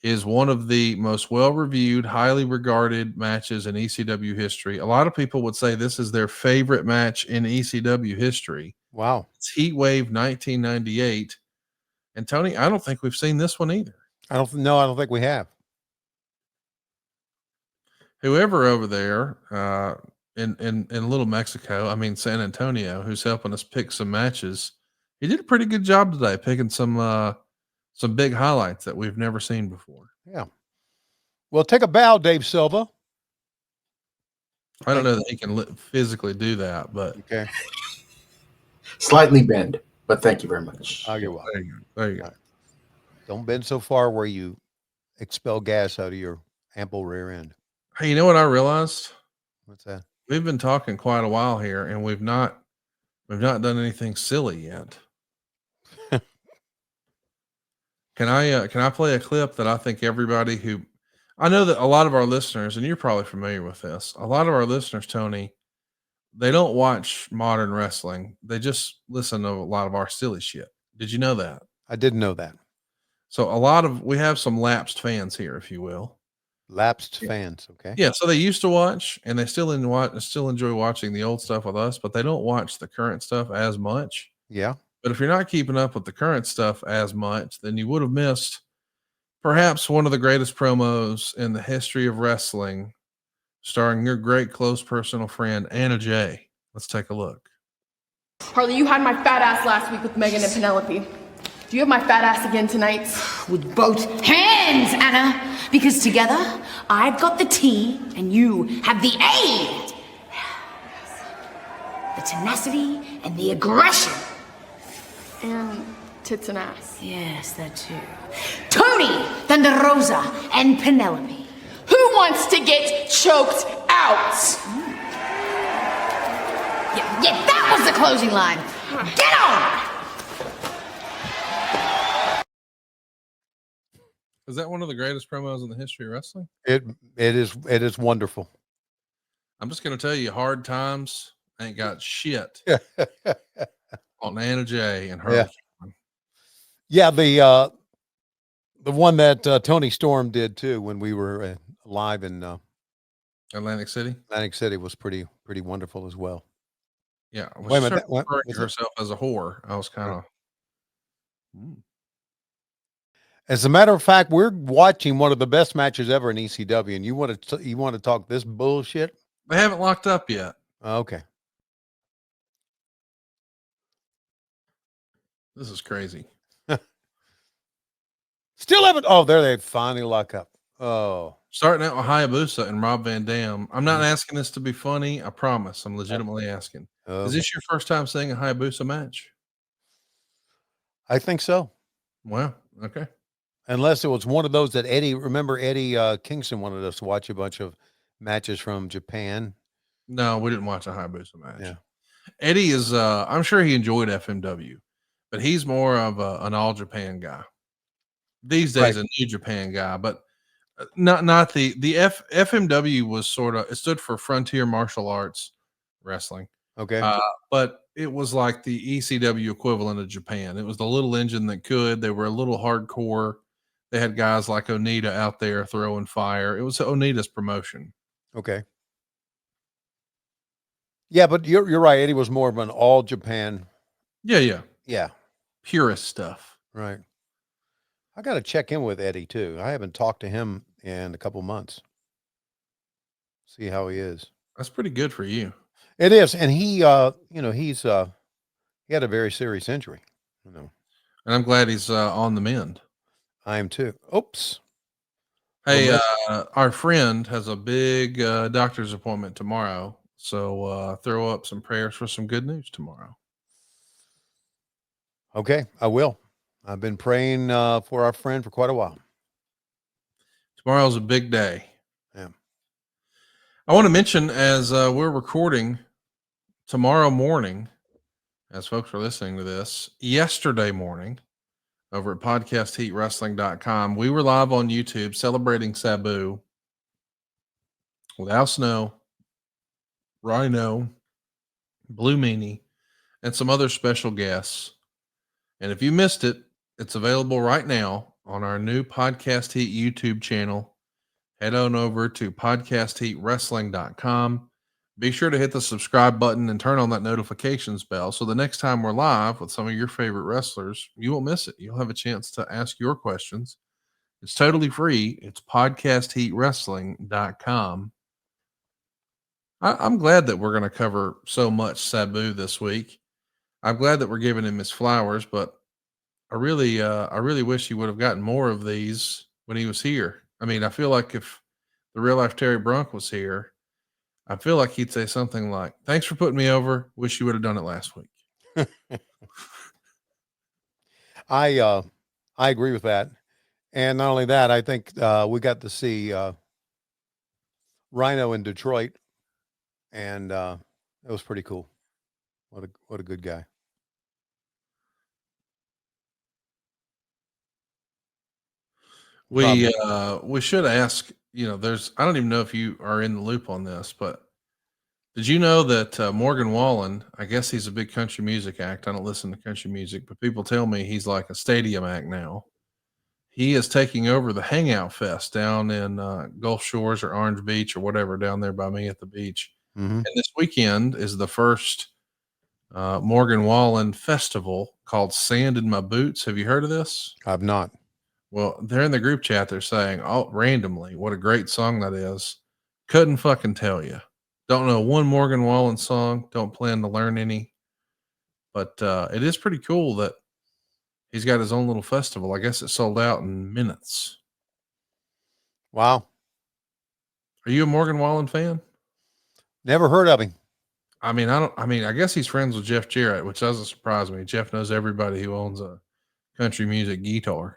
S1: is one of the most well-reviewed, highly regarded matches in ECW history. A lot of people would say this is their favorite match in ECW history.
S3: Wow.
S1: It's Heat Wave 1998. And Tony, I don't think we've seen this one either.
S3: I don't think we have.
S1: Whoever over there in Little Mexico, I mean San Antonio, who's helping us pick some matches, he did a pretty good job today picking some big highlights that we've never seen before.
S3: Yeah. Well, take a bow, Dave Silva.
S1: I don't know that he can physically do that, but
S3: okay.
S5: Slightly bend, but thank you very much.
S3: Oh, you're welcome.
S1: There you go.
S3: Don't bend so far where you expel gas out of your ample rear end.
S1: Hey, you know what I realized?
S3: What's that?
S1: We've been talking quite a while here, and we've not done anything silly yet. Can I play a clip that I think everybody who I know that a lot of our listeners, and you're probably familiar with this, a lot of our listeners, Tony, they don't watch modern wrestling. They just listen to a lot of our silly shit. Did you know that?
S3: I didn't know that.
S1: So we have some lapsed fans here, if you will.
S3: Lapsed fans, okay.
S1: Yeah, so they used to watch, and they still enjoy watching the old stuff with us, but they don't watch the current stuff as much.
S3: Yeah.
S1: But if you're not keeping up with the current stuff as much, then you would have missed perhaps one of the greatest promos in the history of wrestling, starring your great close personal friend, Anna Jay. Let's take a look.
S6: Harley, you had my fat ass last week with Megan and Penelope. Do you have my fat ass again tonight?
S7: With both hands, Anna. Because together, I've got the T and you have the A. The tenacity and the aggression.
S6: And tits and ass.
S7: Yes, that too. Tony, Thunder Rosa, and Penelope.
S6: Who wants to get choked out?
S7: Yeah, that was the closing line. Get on!
S1: Is that one of the greatest promos in the history of wrestling?
S3: It is wonderful.
S1: I'm just going to tell you, Hard Times ain't got shit on Anna Jay and her.
S3: Yeah. Yeah, the one that Tony Storm did too when we were live in
S1: Atlantic City.
S3: Atlantic City was pretty wonderful as well.
S1: Yeah,
S3: Wait a minute,
S1: referring to herself as a whore. I was kind of.
S3: As a matter of fact, we're watching one of the best matches ever in ECW, and you want to talk this bullshit?
S1: They haven't locked up yet.
S3: Okay.
S1: This is crazy.
S3: Still haven't. Oh, there they finally lock up. Oh,
S1: starting out with Hayabusa and Rob Van Dam. I'm not asking this to be funny. I promise. I'm legitimately asking. Is this your first time seeing a Hayabusa match?
S3: I think so.
S1: Wow. Okay.
S3: Unless it was one of those that Eddie Kingston wanted us to watch a bunch of matches from Japan.
S1: No, we didn't watch a Hayabusa match.
S3: Yeah.
S1: Eddie is, I'm sure he enjoyed FMW, but he's more of an all Japan guy. These days, a New Japan guy, but not the FMW was sort of, it stood for Frontier Martial Arts Wrestling.
S3: Okay.
S1: But it was like the ECW equivalent of Japan. It was the little engine that could. They were a little hardcore. They had guys like Onita out there throwing fire. It was Onita's promotion.
S3: Okay. Yeah, but you're right. Eddie was more of an all Japan.
S1: Yeah.
S3: Yeah.
S1: Purist stuff.
S3: Right. I got to check in with Eddie too. I haven't talked to him in a couple months. See how he is.
S1: That's pretty good for you.
S3: It is, and he had a very serious injury.
S1: And I'm glad he's on the mend.
S3: I am too. Oops.
S1: Hey, our friend has a big doctor's appointment tomorrow, so throw up some prayers for some good news tomorrow.
S3: Okay, I will. I've been praying for our friend for quite a while.
S1: Tomorrow's a big day.
S3: Yeah.
S1: I want to mention, as we're recording tomorrow morning, as folks are listening to this, yesterday morning over at podcastheatwrestling.com, we were live on YouTube celebrating Sabu with Al Snow, Rhino, Blue Meanie, and some other special guests. And if you missed it, it's available right now on our new Podcast Heat YouTube channel. Head on over to podcastheatwrestling.com. Be sure to hit the subscribe button and turn on that notifications bell so the next time we're live with some of your favorite wrestlers, you won't miss it. You'll have a chance to ask your questions. It's totally free. It's podcastheatwrestling.com. I'm glad that we're going to cover so much Sabu this week. I'm glad that we're giving him his flowers, but I really wish he would have gotten more of these when he was here. I mean, I feel like if the real life Terry Brunk was here, I feel like he'd say something like, "Thanks for putting me over. Wish you would have done it last week."
S3: I agree with that. And not only that, I think we got to see Rhino in Detroit, and it was pretty cool. What a good guy.
S1: We should ask, there's, I don't even know if you are in the loop on this, but did you know that Morgan Wallen, I guess he's a big country music act. I don't listen to country music, but people tell me he's like a stadium act now. He is taking over the Hangout Fest down in Gulf Shores or Orange Beach or whatever down there by me at the beach.
S3: Mm-hmm.
S1: And this weekend is the first Morgan Wallen festival called Sand in My Boots. Have you heard of this?
S3: I've not.
S1: Well, they're in the group chat. They're saying, oh, randomly, what a great song that is. Couldn't fucking tell you. Don't know one Morgan Wallen song. Don't plan to learn any. But it is pretty cool that he's got his own little festival. I guess it sold out in minutes.
S3: Wow.
S1: Are you a Morgan Wallen fan?
S3: Never heard of him.
S1: I guess he's friends with Jeff Jarrett, which doesn't surprise me. Jeff knows everybody who owns a country music guitar.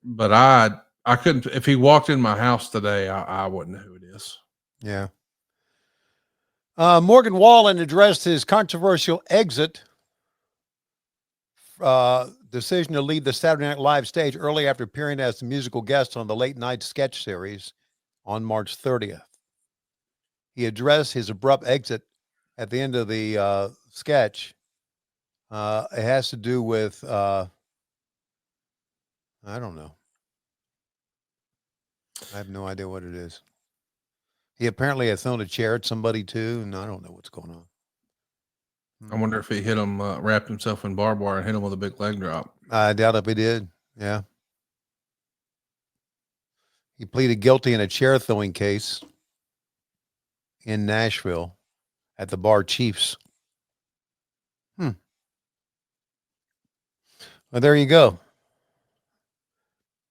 S1: But I couldn't, if he walked in my house today, I wouldn't know who it is.
S3: Yeah. Morgan Wallen addressed his controversial exit decision to leave the Saturday Night Live stage early after appearing as a musical guest on the late night sketch series on March 30th. He addressed his abrupt exit at the end of the sketch. It has to do with I don't know. I have no idea what it is. He apparently had thrown a chair at somebody too, and I don't know what's going on.
S1: I wonder if he hit him, wrapped himself in barbed wire and hit him with a big leg drop.
S3: I doubt if he did. Yeah. He pleaded guilty in a chair throwing case in Nashville at the Bar Chiefs. Well, there you go.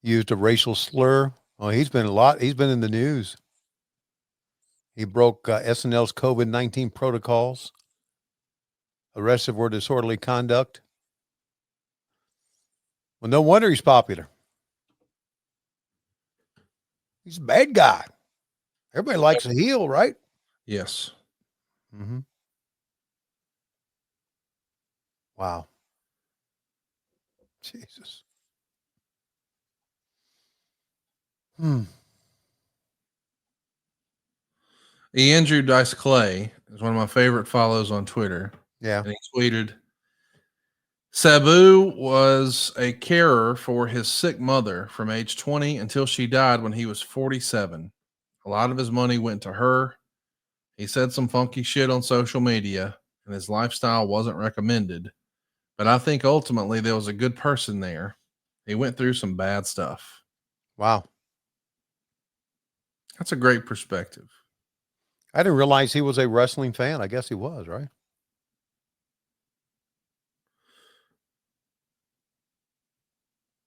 S3: Used a racial slur. Oh, he's been in the news. He broke SNL's COVID-19 protocols. Arrested for disorderly conduct. Well, no wonder he's popular. He's a bad guy. Everybody likes a heel, right?
S1: Yes.
S3: Mm-hmm. Wow. Jesus.
S1: Andrew Dice Clay is one of my favorite follows on Twitter.
S3: Yeah.
S1: And he tweeted, Sabu was a carer for his sick mother from age 20 until she died when he was 47. A lot of his money went to her. He said some funky shit on social media, and his lifestyle wasn't recommended. But I think ultimately there was a good person there. He went through some bad stuff.
S3: Wow.
S1: That's a great perspective.
S3: I didn't realize he was a wrestling fan. I guess he was, right?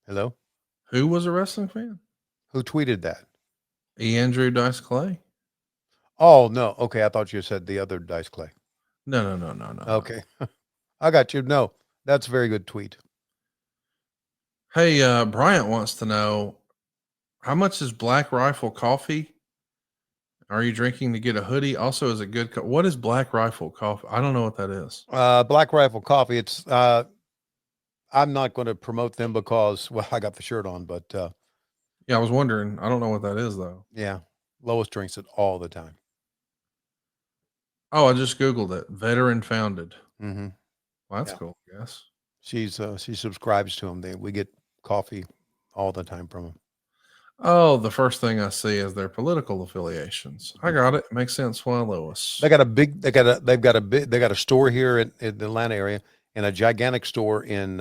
S3: Hello?
S1: Who was a wrestling fan?
S3: Who tweeted that?
S1: Andrew Dice Clay?
S3: Oh, no. Okay. I thought you said the other Dice Clay.
S1: No.
S3: Okay. I got you. No, that's a very good tweet.
S1: Hey, Bryant wants to know, how much is Black Rifle coffee? Are you drinking to get a hoodie? Also, is it good? What is Black Rifle coffee? I don't know what that is.
S3: Black Rifle Coffee. It's, I'm not going to promote them because, well, I got the shirt on, but,
S1: Yeah, I was wondering. I don't know what that is, though.
S3: yeah, Lois drinks it all the time.
S1: Oh, I just Googled it. Veteran founded.
S3: Mm-hmm.
S1: Well, that's
S3: Yeah.
S1: cool, I guess.
S3: She subscribes to them. We get coffee all the time from them.
S1: Oh, the first thing I see is their political affiliations. I got it. Makes sense. Why Lois?
S3: They got a store here in the Atlanta area and a gigantic store in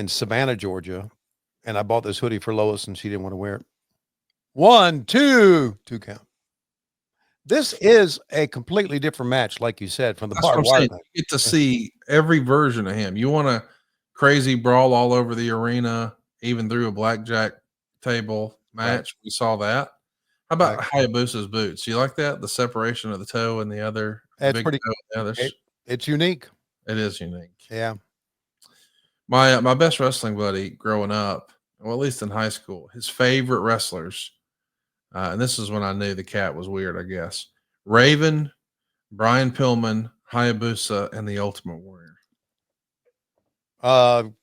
S3: Savannah, Georgia. And I bought this hoodie for Lois and she didn't want to wear it. 1, 2 count. This is a completely different match, like you said, from the
S1: That's what
S3: barbed
S1: I'm
S3: wire
S1: saying.
S3: thing.
S1: You get to see every version of him. You want a crazy brawl all over the arena, even through a blackjack table match. We saw that. How about Hayabusa's boots? You like that? The separation of the toe and the other,
S3: It's
S1: big
S3: pretty.
S1: toe and the others.
S3: It's unique.
S1: It is unique.
S3: Yeah.
S1: My best wrestling buddy growing up, well, at least in high school, his favorite wrestlers, and this is when I knew the cat was weird, I guess. Raven, Brian Pillman, Hayabusa, and the Ultimate Warrior.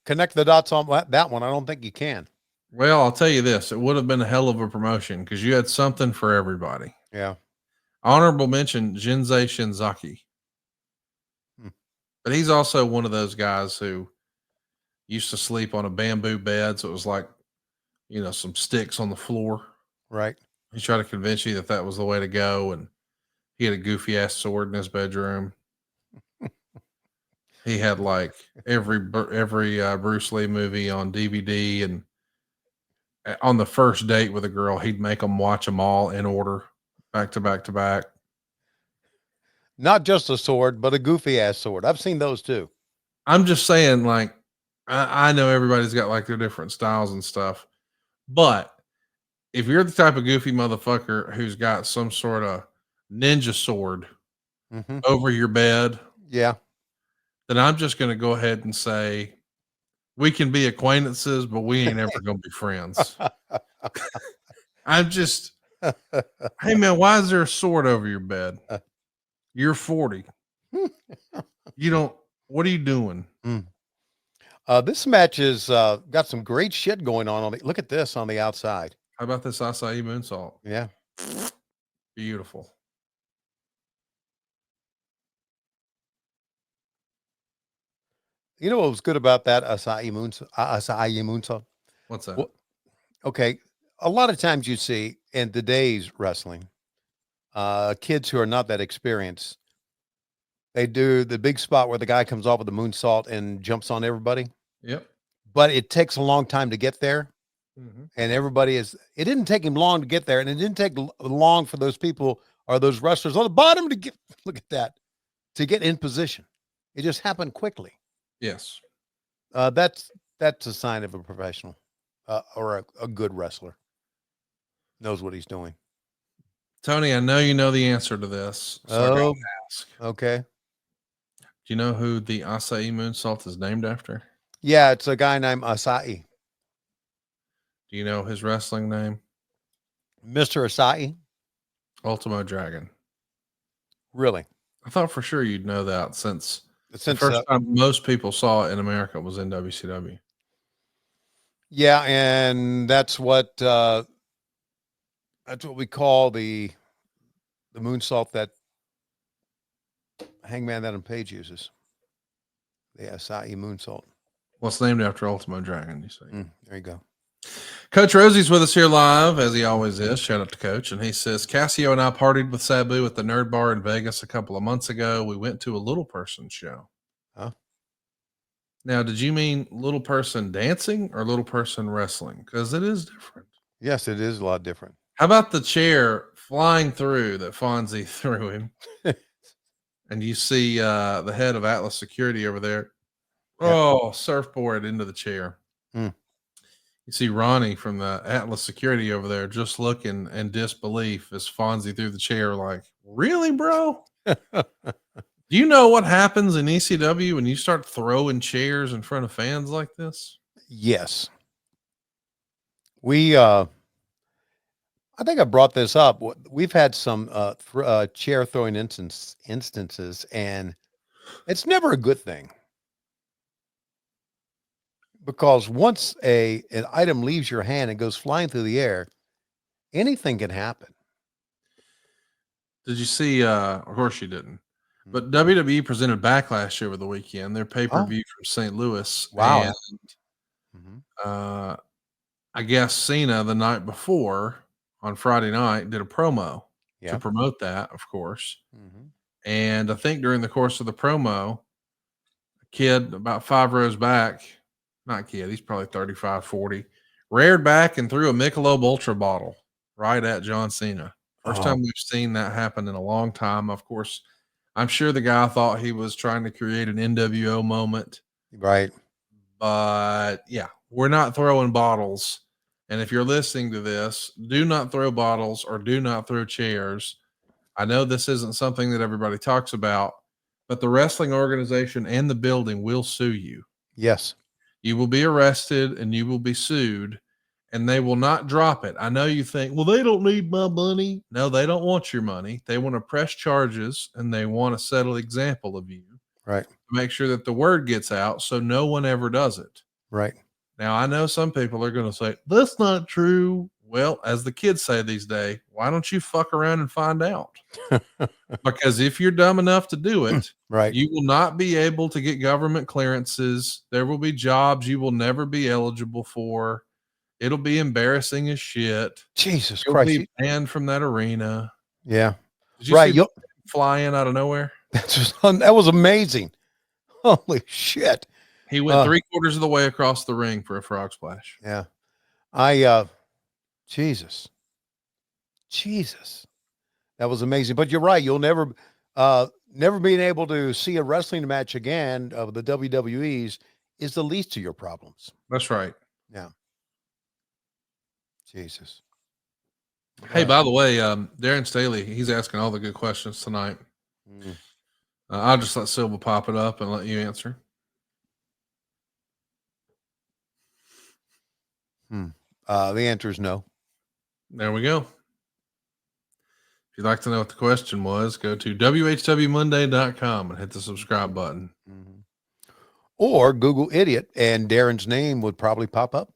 S3: Connect the dots on that one. I don't think you can.
S1: Well, I'll tell you this: it would have been a hell of a promotion because you had something for everybody.
S3: Yeah.
S1: Honorable mention: Jinsei Shinzaki, but he's also one of those guys who used to sleep on a bamboo bed, so it was like, some sticks on the floor.
S3: Right.
S1: He tried to convince you that that was the way to go, and he had a goofy ass sword in his bedroom. He had like every Bruce Lee movie on DVD, and on the first date with a girl, he'd make them watch them all in order, back to back to back.
S3: Not just a sword, but a goofy ass sword. I've seen those too.
S1: I'm just saying, like, I know everybody's got like their different styles and stuff, but if you're the type of goofy motherfucker who's got some sort of ninja sword over your bed,
S3: yeah,
S1: then I'm just going to go ahead and say we can be acquaintances, but we ain't ever going to be friends. I'm just, hey man, why is there a sword over your bed? You're 40. You don't, what are you doing?
S3: This match has got some great shit going on. Look at this on the outside.
S1: How about this acai moonsault?
S3: Yeah.
S1: Beautiful.
S3: You know what was good about that acai moonsault?
S1: What's that?
S3: Well, okay. A lot of times you see in today's wrestling, kids who are not that experienced, they do the big spot where the guy comes off with the moonsault and jumps on everybody.
S1: Yep.
S3: But it takes a long time to get there. And it didn't take him long to get there. And it didn't take long for those people or those wrestlers on the bottom to get, look at that, to get in position. It just happened quickly.
S1: Yes.
S3: That's a sign of a professional or a good wrestler. Knows what he's doing.
S1: Tony, I know you know the answer to this. So I gotta ask.
S3: Okay.
S1: Do you know who the acai moonsault is named after?
S3: Yeah, it's a guy named Asai.
S1: Do you know his wrestling name?
S3: Mr. Asai?
S1: Ultimo Dragon.
S3: Really?
S1: I thought for sure you'd know that since the
S3: Since
S1: first time most people saw it in America was in WCW.
S3: Yeah, and that's what we call the moonsault that Hangman Adam Page uses. The acai moonsault.
S1: Well, it's named after Ultimo Dragon, you see.
S3: There you go.
S1: Coach Rosie's with us here live, as he always is. Shout out to Coach. And he says, Cassio and I partied with Sabu at the Nerd Bar in Vegas a couple of months ago. We went to a little person show.
S3: Huh?
S1: Now, did you mean little person dancing or little person wrestling? Because it is different.
S3: Yes, it is a lot different.
S1: How about the chair flying through that Fonzie threw him? And you see the head of Atlas Security over there.
S3: Yep.
S1: Oh, surfboard into the chair.
S3: Mm.
S1: You see Ronnie from the Atlas Security over there just looking in disbelief as Fonzie threw the chair like, really, bro? Do you know what happens in ECW when you start throwing chairs in front of fans like this?
S3: Yes. We, I think I brought this up. We've had some chair throwing instances, and it's never a good thing. Because once an item leaves your hand and goes flying through the air, anything can happen.
S1: Did you see, of course you didn't, but WWE presented Backlash over the weekend, their pay-per-view from St. Louis.
S3: Wow.
S1: And I guess Cena the night before on Friday night did a promo to promote that, of course. And I think during the course of the promo, a kid about 5 rows back, not kid, he's probably 35, 40, reared back and threw a Michelob Ultra bottle right at John Cena. First time we've seen that happen in a long time. Of course, I'm sure the guy thought he was trying to create an NWO moment.
S3: Right.
S1: But yeah, we're not throwing bottles. And if you're listening to this, do not throw bottles or do not throw chairs. I know this isn't something that everybody talks about, but the wrestling organization and the building will sue you.
S3: Yes.
S1: You will be arrested and you will be sued, and they will not drop it. I know you think, well, they don't need my money. No, they don't want your money. They want to press charges, and they want to set an example of you.
S3: Right.
S1: To make sure that the word gets out so no one ever does it.
S3: Right.
S1: Now, I know some people are going to say, that's not true. Well, as the kids say these days, why don't you fuck around and find out? Because if you're dumb enough to do it,
S3: right,
S1: you will not be able to get government clearances. There will be jobs you will never be eligible for. It'll be embarrassing as shit.
S3: Jesus
S1: You'll
S3: Christ.
S1: be banned from that arena.
S3: Yeah.
S1: Did you see that fly in out of nowhere?
S3: That was amazing. Holy shit.
S1: He went 3/4 of the way across the ring for a frog splash.
S3: Yeah. Jesus. That was amazing. But you're right. You'll never being able to see a wrestling match again of the WWE's is the least of your problems.
S1: That's right.
S3: Yeah. Jesus.
S1: Hey, by the way, Darren Staley, he's asking all the good questions tonight. I'll just let Silva pop it up and let you answer.
S3: The answer is no.
S1: There we go. If you'd like to know what the question was, go to whwmonday.com and hit the subscribe button.
S3: Or Google idiot, and Darren's name would probably pop up.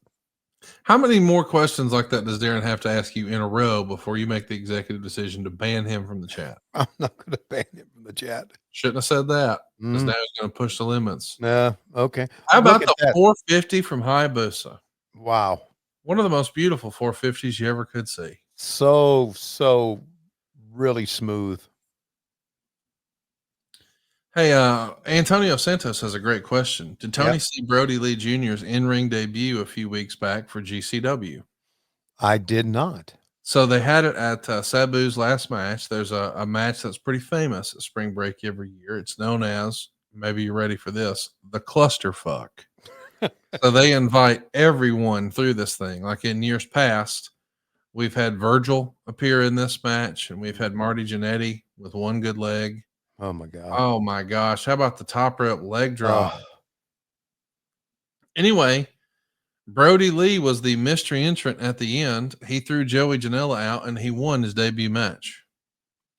S1: How many more questions like that does Darren have to ask you in a row before you make the executive decision to ban him from the chat?
S3: I'm not going to ban him from the chat.
S1: Shouldn't have said that, because now he's going to push the limits.
S3: Okay.
S1: How about the 450 from Hayabusa?
S3: Wow.
S1: One of the most beautiful 450s you ever could see.
S3: So really smooth.
S1: Hey, Antonio Santos has a great question. Did Tony see Brody Lee Jr.'s in-ring debut a few weeks back for GCW?
S3: I did not.
S1: So they had it at Sabu's last match. There's a match that's pretty famous at Spring Break every year. It's known as, maybe you're ready for this, the Clusterfuck. So they invite everyone through this thing. Like in years past, we've had Virgil appear in this match, and we've had Marty Jannetty with one good leg.
S3: Oh my God.
S1: Oh my gosh. How about the top rope leg drop? Anyway, Brody Lee was the mystery entrant at the end. He threw Joey Janela out and he won his debut match.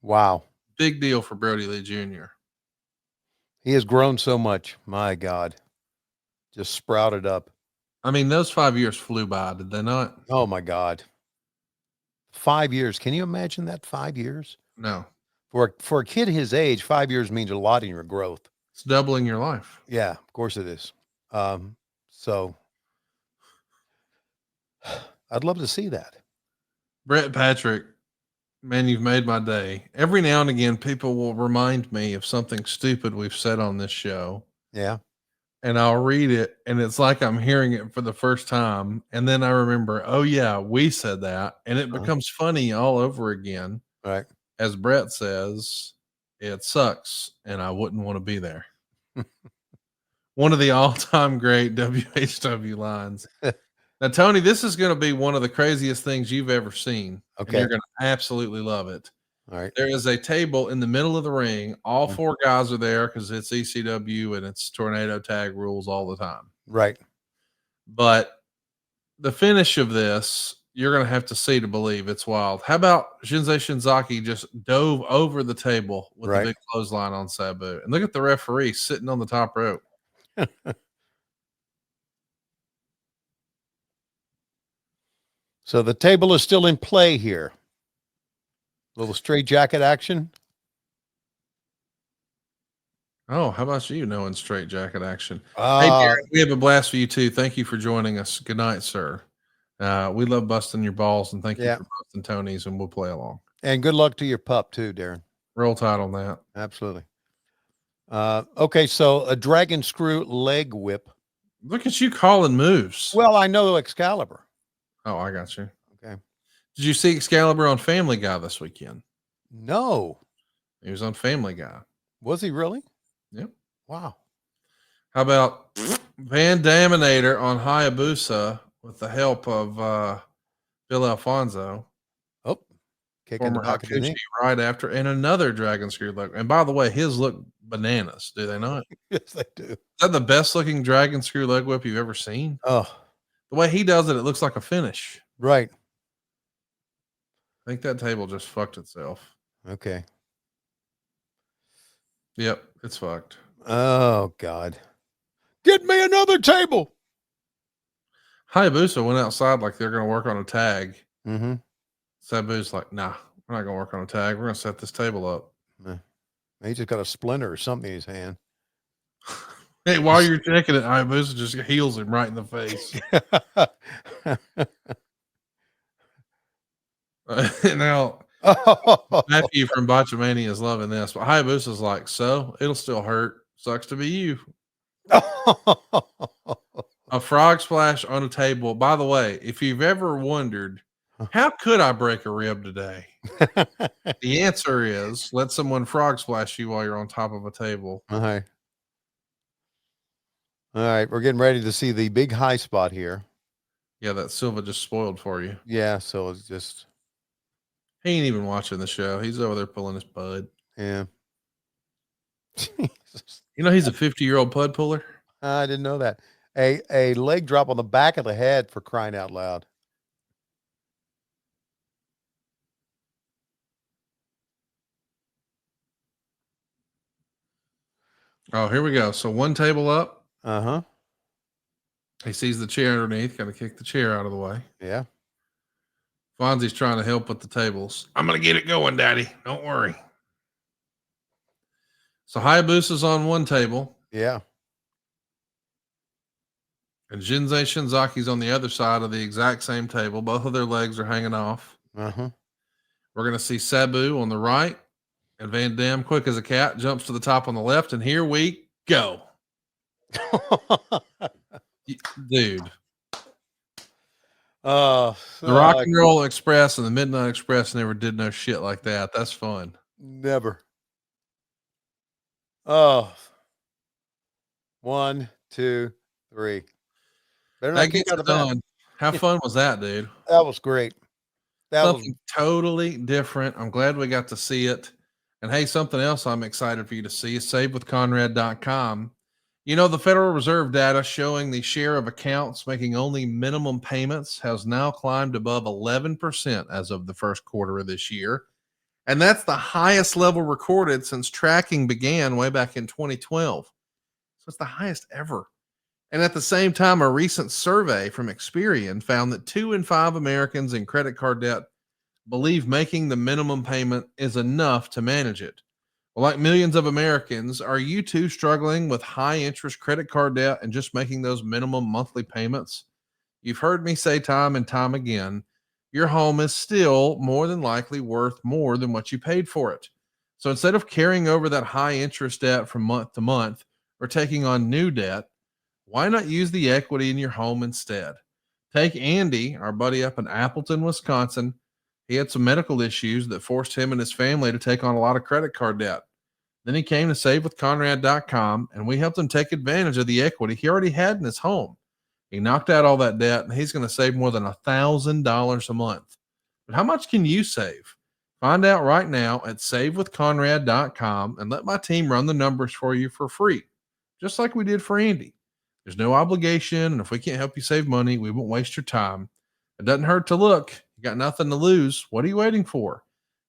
S3: Wow.
S1: Big deal for Brody Lee Jr.
S3: He has grown so much. My God. Just sprouted up.
S1: I mean, those 5 years flew by, did they not?
S3: Oh my God. 5 years. Can you imagine that? 5 years?
S1: No.
S3: For a kid his age, 5 years means a lot in your growth.
S1: It's doubling your life.
S3: Yeah, of course it is. So I'd love to see that.
S1: Brett Patrick, man, you've made my day. Every now and again, people will remind me of something stupid we've said on this show.
S3: Yeah.
S1: And I'll read it, and it's like I'm hearing it for the first time. And then I remember, oh, yeah, we said that. And it becomes funny all over again.
S3: Right.
S1: As Brett says, it sucks, and I wouldn't want to be there. One of the all-time great WHW lines. Now, Tony, this is going to be one of the craziest things you've ever seen.
S3: Okay.
S1: And you're going to absolutely love it.
S3: All right.
S1: There is a table in the middle of the ring. All four guys are there because it's ECW and it's tornado tag rules all the time.
S3: Right.
S1: But the finish of this, you're going to have to see to believe. It's wild. How about Jinsei Shinzaki just dove over the table with a big clothesline on Sabu? And look at the referee sitting on the top rope.
S3: So the table is still in play here. Little straight jacket action.
S1: Oh, how about you knowing straight jacket action? Hey, Darren, we have a blast for you too. Thank you for joining us. Good night, sir. We love busting your balls, and thank you for busting Tony's, and we'll play along.
S3: And good luck to your pup too, Darren.
S1: Roll Tide on that.
S3: Absolutely. Okay, so a dragon screw leg whip.
S1: Look at you calling moves.
S3: Well, I know Excalibur.
S1: Oh, I got you.
S3: Okay.
S1: Did you see Excalibur on Family Guy this weekend?
S3: No.
S1: He was on Family Guy.
S3: Was he really?
S1: Yep.
S3: Wow.
S1: How about Van Daminator on Hayabusa with the help of Bill Alfonso?
S3: Oh, kicking the back of the knee
S1: right after, and another dragon screw leg. And by the way, his look bananas, do they not?
S3: Yes, they do.
S1: Is that the best looking dragon screw leg whip you've ever seen?
S3: Oh,
S1: the way he does it, it looks like a finish.
S3: Right.
S1: I think that table just fucked itself.
S3: Okay.
S1: Yep, it's fucked.
S3: Oh, God. Get me another table.
S1: Hayabusa went outside like they're going to work on a tag.
S3: Mm-hmm.
S1: Sabu's like, nah, we're not going to work on a tag. We're going to set this table up.
S3: He just got a splinter or something in his hand.
S1: Hey, while you're checking it, Hayabusa just heals him right in the face. Now, Matthew from Botchamania is loving this, but Hayabusa's like, so it'll still hurt. Sucks to be you. A frog splash on a table. By the way, if you've ever wondered, how could I break a rib today? The answer is let someone frog splash you while you're on top of a table.
S3: All right. We're getting ready to see the big high spot here.
S1: Yeah, that Silva just spoiled for you.
S3: Yeah, so it's just...
S1: He ain't even watching the show. He's over there pulling his pud.
S3: Yeah.
S1: You know he's a 50-year-old pud puller?
S3: I didn't know that. A leg drop on the back of the head, for crying out loud.
S1: Oh, here we go. So one table up.
S3: Uh-huh.
S1: He sees the chair underneath. Got to kick the chair out of the way.
S3: Yeah.
S1: Fonzie's trying to help with the tables. I'm going to get it going, Daddy. Don't worry. So Hayabusa's on one table.
S3: Yeah.
S1: And Jinsei Shinzaki's on the other side of the exact same table. Both of their legs are hanging off.
S3: Uh-huh. We're
S1: going to see Sabu on the right. And Van Dam, quick as a cat, jumps to the top on the left. And here we go. Dude. The Rock and Roll Express and the Midnight Express never did no shit like that. That's fun.
S3: Never. Oh. 1, 2, 3. Better not kick out of
S1: done. How fun was that, dude?
S3: That was great. That
S1: Something
S3: was
S1: totally different. I'm glad we got to see it. And hey, something else I'm excited for you to see is savewithconrad.com. You know, the Federal Reserve data showing the share of accounts making only minimum payments has now climbed above 11% as of the first quarter of this year. And that's the highest level recorded since tracking began way back in 2012. So it's the highest ever. And at the same time, a recent survey from Experian found that 2 in 5 Americans in credit card debt believe making the minimum payment is enough to manage it. Well, like millions of Americans, are you too struggling with high interest credit card debt and just making those minimum monthly payments? You've heard me say time and time again, your home is still more than likely worth more than what you paid for it. So instead of carrying over that high interest debt from month to month or taking on new debt, why not use the equity in your home instead? Take Andy, our buddy up in Appleton, Wisconsin. He had some medical issues that forced him and his family to take on a lot of credit card debt. Then he came to savewithconrad.com and we helped him take advantage of the equity he already had in his home. He knocked out all that debt and he's going to save more than $1,000 a month. But how much can you save? Find out right now at savewithconrad.com and let my team run the numbers for you for free, just like we did for Andy. There's no obligation, and if we can't help you save money, we won't waste your time. It doesn't hurt to look. You got nothing to lose. What are you waiting for?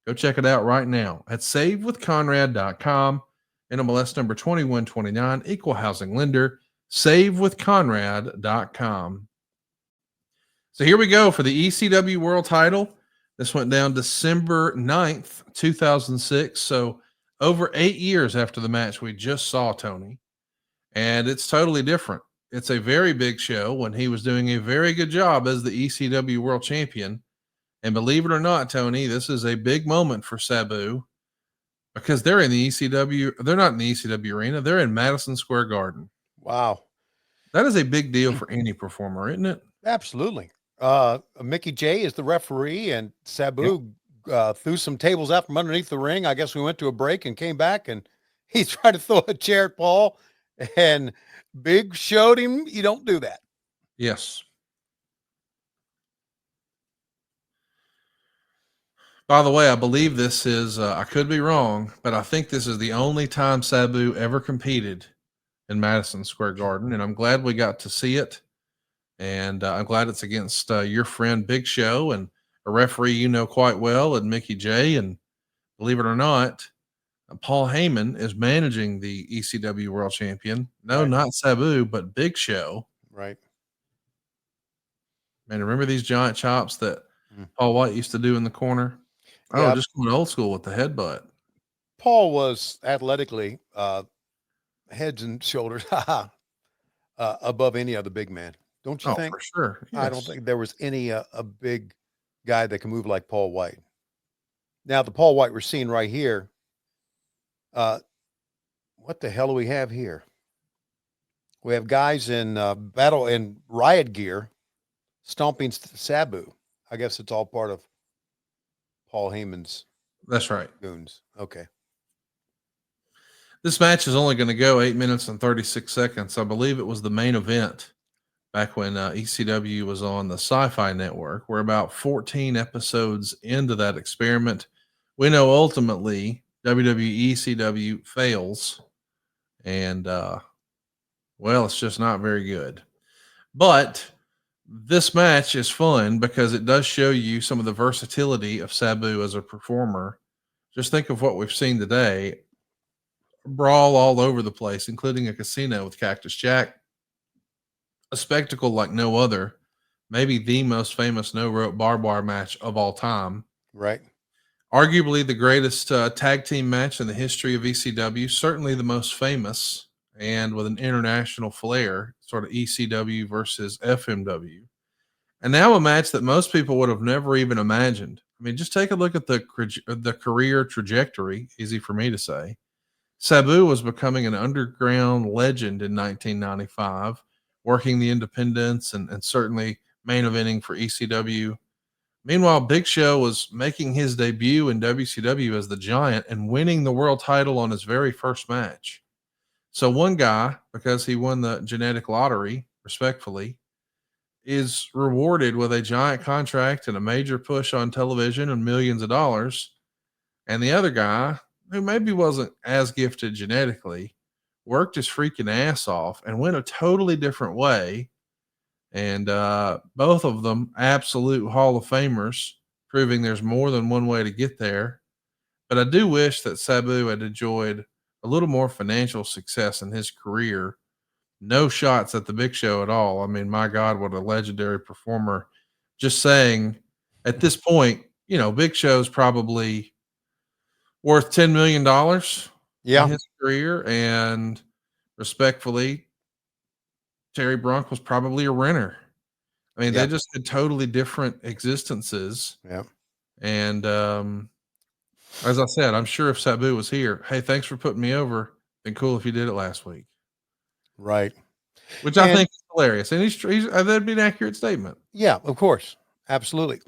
S1: Go check it out right now at savewithconrad.com. NMLS number 2129, equal housing lender, savewithconrad.com. So here we go for the ECW World title. This went down December 9th, 2006. So over 8 years after the match we just saw, Tony. And it's totally different. It's a very big show when he was doing a very good job as the ECW World Champion. And believe it or not, Tony, this is a big moment for Sabu because they're in the ECW. They're not in the ECW arena. They're in Madison Square Garden.
S3: Wow.
S1: That is a big deal for any performer, isn't it?
S3: Absolutely. Mickey J is the referee, and Sabu threw some tables out from underneath the ring. I guess we went to a break and came back, and he tried to throw a chair at Paul, and Big showed him you don't do that.
S1: Yes. By the way, I believe this is, I could be wrong, but I think this is the only time Sabu ever competed in Madison Square Garden, and I'm glad we got to see it. And I'm glad it's against your friend Big Show and a referee you know quite well, and Mickey J. And believe it or not, Paul Heyman is managing the ECW World Champion. No,
S3: Right.
S1: not Sabu, but Big Show.
S3: Right.
S1: Man, remember these giant chops that Paul White used to do in the corner? Oh,
S3: Yeah.
S1: just going old school with the headbutt.
S3: Paul was athletically heads and shoulders above any other big man. Don't you
S1: Oh,
S3: think?
S1: for sure.
S3: I don't
S1: Yes.
S3: think there was any a big guy that can move like Paul White. Now, the Paul White we're seeing right here, what the hell do we have here? We have guys in battle and riot gear stomping Sabu. I guess it's all part of Paul Heyman's
S1: That's right.
S3: goons. Okay.
S1: This match is only going to go 8 minutes and 36 seconds. I believe it was the main event back when ECW was on the Sci-Fi Network. We're about 14 episodes into that experiment. We know ultimately WWE ECW fails, and well, it's just not very good. But this match is fun because it does show you some of the versatility of Sabu as a performer. Just think of what we've seen today. Brawl all over the place, including a casino with Cactus Jack. A spectacle like no other. Maybe the most famous no-rope barbed wire match of all time.
S3: Right.
S1: Arguably the greatest tag team match in the history of ECW. Certainly the most famous, and with an international flair, sort of ECW versus FMW. And now a match that most people would have never even imagined. I mean, just take a look at the career trajectory, easy for me to say. Sabu was becoming an underground legend in 1995, working the independents and certainly main eventing for ECW. Meanwhile, Big Show was making his debut in WCW as the Giant and winning the world title on his very first match. So one guy, because he won the genetic lottery, respectfully, is rewarded with a giant contract and a major push on television and millions of dollars. And the other guy, who maybe wasn't as gifted genetically, worked his freaking ass off and went a totally different way. And both of them absolute Hall of Famers, proving there's more than one way to get there. But I do wish that Sabu had enjoyed a little more financial success in his career. No shots at the Big Show at all. I mean, my God, what a legendary performer. Just saying, at this point, you know, Big Show's probably worth $10 million.
S3: Yeah.
S1: in his career, and respectfully, Terry Brunk was probably a renter. I mean,
S3: Yeah.
S1: they just had totally different existences.
S3: Yeah.
S1: And as I said, I'm sure if Sabu was here, hey, thanks for putting me over. Been cool if you did it last week,
S3: Right.
S1: which I
S3: And
S1: think is hilarious. And he's that'd be an accurate statement.
S3: yeah, of course. Absolutely.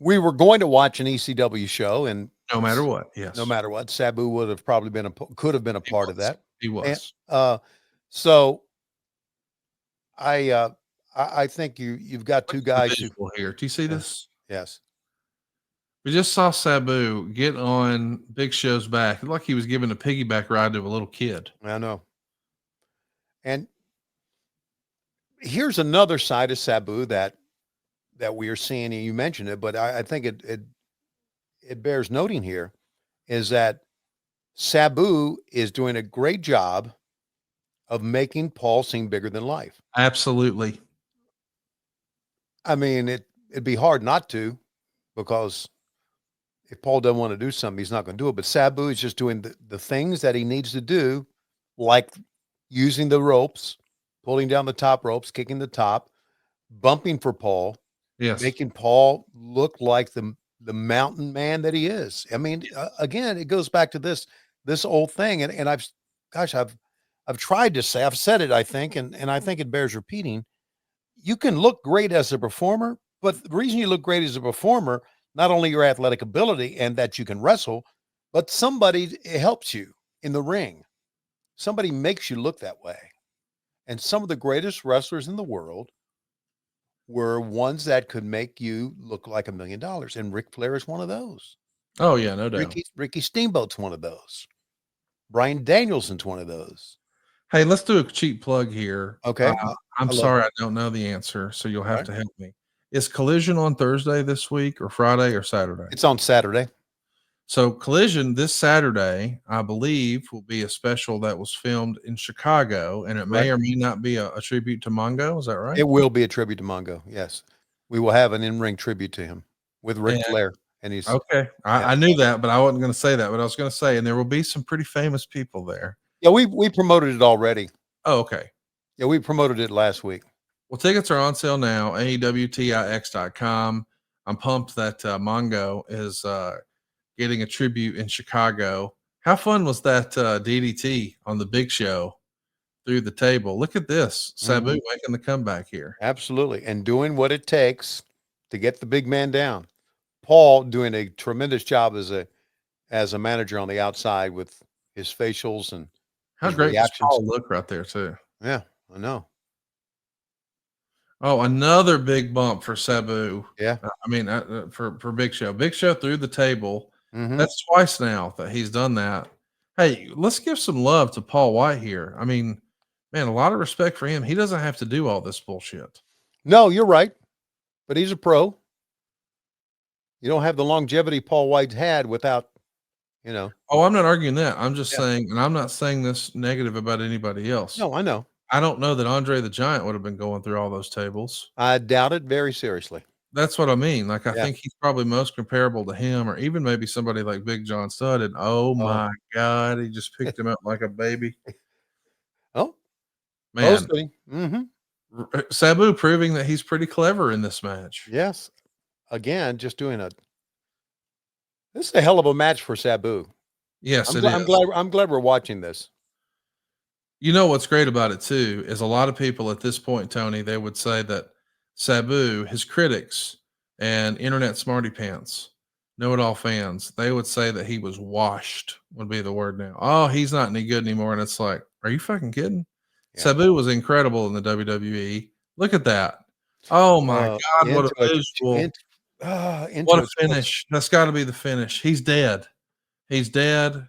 S3: We were going to watch an ECW show, and
S1: No matter what. Yes.
S3: no matter what, Sabu would have probably could have been a
S1: He
S3: part of
S1: was.
S3: that.
S1: He
S3: And
S1: was.
S3: so I think you've got two
S1: Look at the
S3: guys who,
S1: visual here. Do you see
S3: yeah,
S1: this?
S3: yes.
S1: We just saw Sabu get on Big Show's back. It looked like he was giving a piggyback ride to a little kid.
S3: I know. And here's another side of Sabu that we are seeing, and you mentioned it, but I think it bears noting here is that Sabu is doing a great job of making Paul seem bigger than life.
S1: Absolutely.
S3: I mean, it'd be hard not to, because if Paul doesn't want to do something, he's not going to do it. But Sabu is just doing the things that he needs to do, like using the ropes, pulling down the top ropes, kicking the top, bumping for Paul,
S1: Yes.
S3: making Paul look like the mountain man that he is. I mean, again, it goes back to this old thing. And I've tried to say, I've said it, I think, and I think it bears repeating. You can look great as a performer, but the reason you look great as a performer, not only your athletic ability and that you can wrestle, but somebody helps you in the ring. Somebody makes you look that way. And some of the greatest wrestlers in the world were ones that could make you look like $1 million. And Ric Flair is one of those.
S1: Oh, yeah, no doubt.
S3: Ricky Steamboat's one of those. Brian Danielson's one of those.
S1: Hey, let's do a cheap plug here.
S3: Okay.
S1: I'm sorry, I don't know the answer, so you'll have to help me. Is Collision on Thursday this week, or Friday, or Saturday?
S3: It's on Saturday.
S1: So Collision this Saturday, I believe, will be a special that was filmed in Chicago, and it may or may not be a tribute to Mongo. Is that right?
S3: It will be a tribute to Mongo. Yes. We will have an in-ring tribute to him with Ric Flair. And he's
S1: okay. I knew that, but I wasn't going to say that. But I was going to say, and there will be some pretty famous people there.
S3: Yeah, we promoted it already.
S1: Oh, okay.
S3: Yeah, we promoted it last week.
S1: Well, tickets are on sale now, AEWTIX.com. I'm pumped that Mongo is getting a tribute in Chicago. How fun was that DDT on the Big Show through the table? Look at this. Sabu making the comeback here.
S3: Absolutely. And doing what it takes to get the big man down. Paul doing a tremendous job as a manager on the outside with his facials and
S1: how
S3: his
S1: great
S3: reactions.
S1: does Paul look right there too.
S3: Yeah, I know.
S1: Oh, another big bump for Sabu.
S3: Yeah.
S1: I mean, for Big Show. Big Show through the table.
S3: Mhm.
S1: That's twice now that he's done that. Hey, let's give some love to Paul White here. I mean, man, a lot of respect for him. He doesn't have to do all this bullshit.
S3: No, you're right. But he's a pro. You don't have the longevity Paul White's had without,
S1: Oh, I'm not arguing that. I'm just saying, and I'm not saying this negative about anybody else.
S3: No, I know.
S1: I don't know that Andre the Giant would have been going through all those tables.
S3: I doubt it very seriously.
S1: That's what I mean. Like, I
S3: Yeah.
S1: think he's probably most comparable to him, or even maybe somebody like Big John Studd. And oh my God, he just picked him up like a baby.
S3: Oh,
S1: Man,
S3: mostly. Mm-hmm.
S1: Sabu proving that he's pretty clever in this match.
S3: Yes. Again, just doing this is a hell of a match for Sabu.
S1: Yes,
S3: I'm glad we're watching this.
S1: You know what's great about it too is a lot of people at this point, Tony, they would say that Sabu, his critics and internet smarty pants, know-it-all fans, they would say that he was washed, would be the word now. Oh, he's not any good anymore. And it's like, are you fucking kidding?
S3: Yeah.
S1: Sabu was incredible in the WWE. Look at that. Oh my God, what a visual. What a finish. That's got to be the finish. He's dead. He's dead.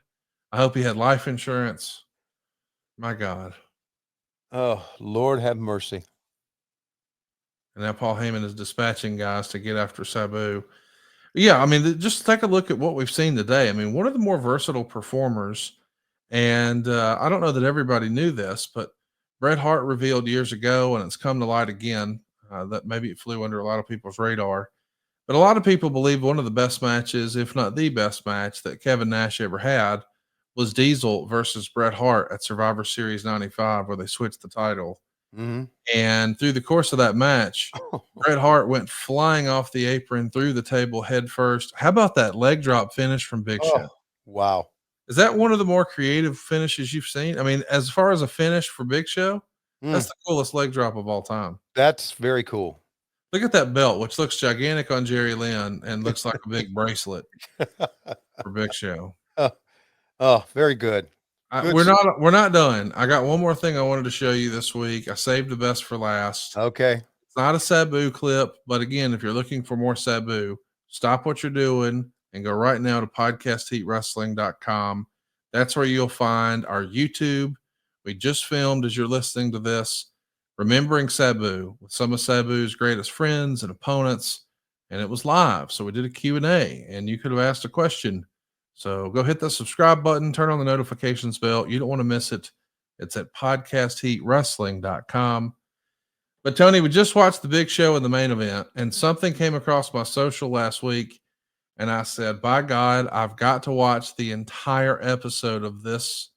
S1: I hope he had life insurance. My God.
S3: Oh, Lord have mercy.
S1: And now Paul Heyman is dispatching guys to get after Sabu. Yeah, I mean, just take a look at what we've seen today. I mean, one of the more versatile performers, and I don't know that everybody knew this, but Bret Hart revealed years ago, and it's come to light again, that maybe it flew under a lot of people's radar, but a lot of people believe one of the best matches, if not the best match that Kevin Nash ever had, was Diesel versus Bret Hart at Survivor Series 95, where they switched the title.
S3: Mhm.
S1: And through the course of that match, Bret Hart went flying off the apron through the table head first. How about that leg drop finish from Big Show?
S3: Wow.
S1: Is that one of the more creative finishes you've seen? I mean, as far as a finish for Big Show, that's the coolest leg drop of all time.
S3: That's very cool.
S1: Look at that belt, which looks gigantic on Jerry Lynn and looks like a big bracelet for Big Show.
S3: Oh, very good.
S1: We're not done. I got one more thing I wanted to show you this week. I saved the best for last.
S3: Okay.
S1: It's not a Sabu clip, but again, if you're looking for more Sabu, stop what you're doing and go right now to podcastheatwrestling.com. That's where you'll find our YouTube. We just filmed, as you're listening to this, Remembering Sabu with some of Sabu's greatest friends and opponents, and it was live. So we did a Q&A, and you could have asked a question. So go hit the subscribe button, turn on the notifications bell. You don't want to miss it. It's at podcastheatwrestling.com. But Tony, we just watched the Big Show in the main event, and something came across my social last week, and I said, by God, I've got to watch the entire episode of this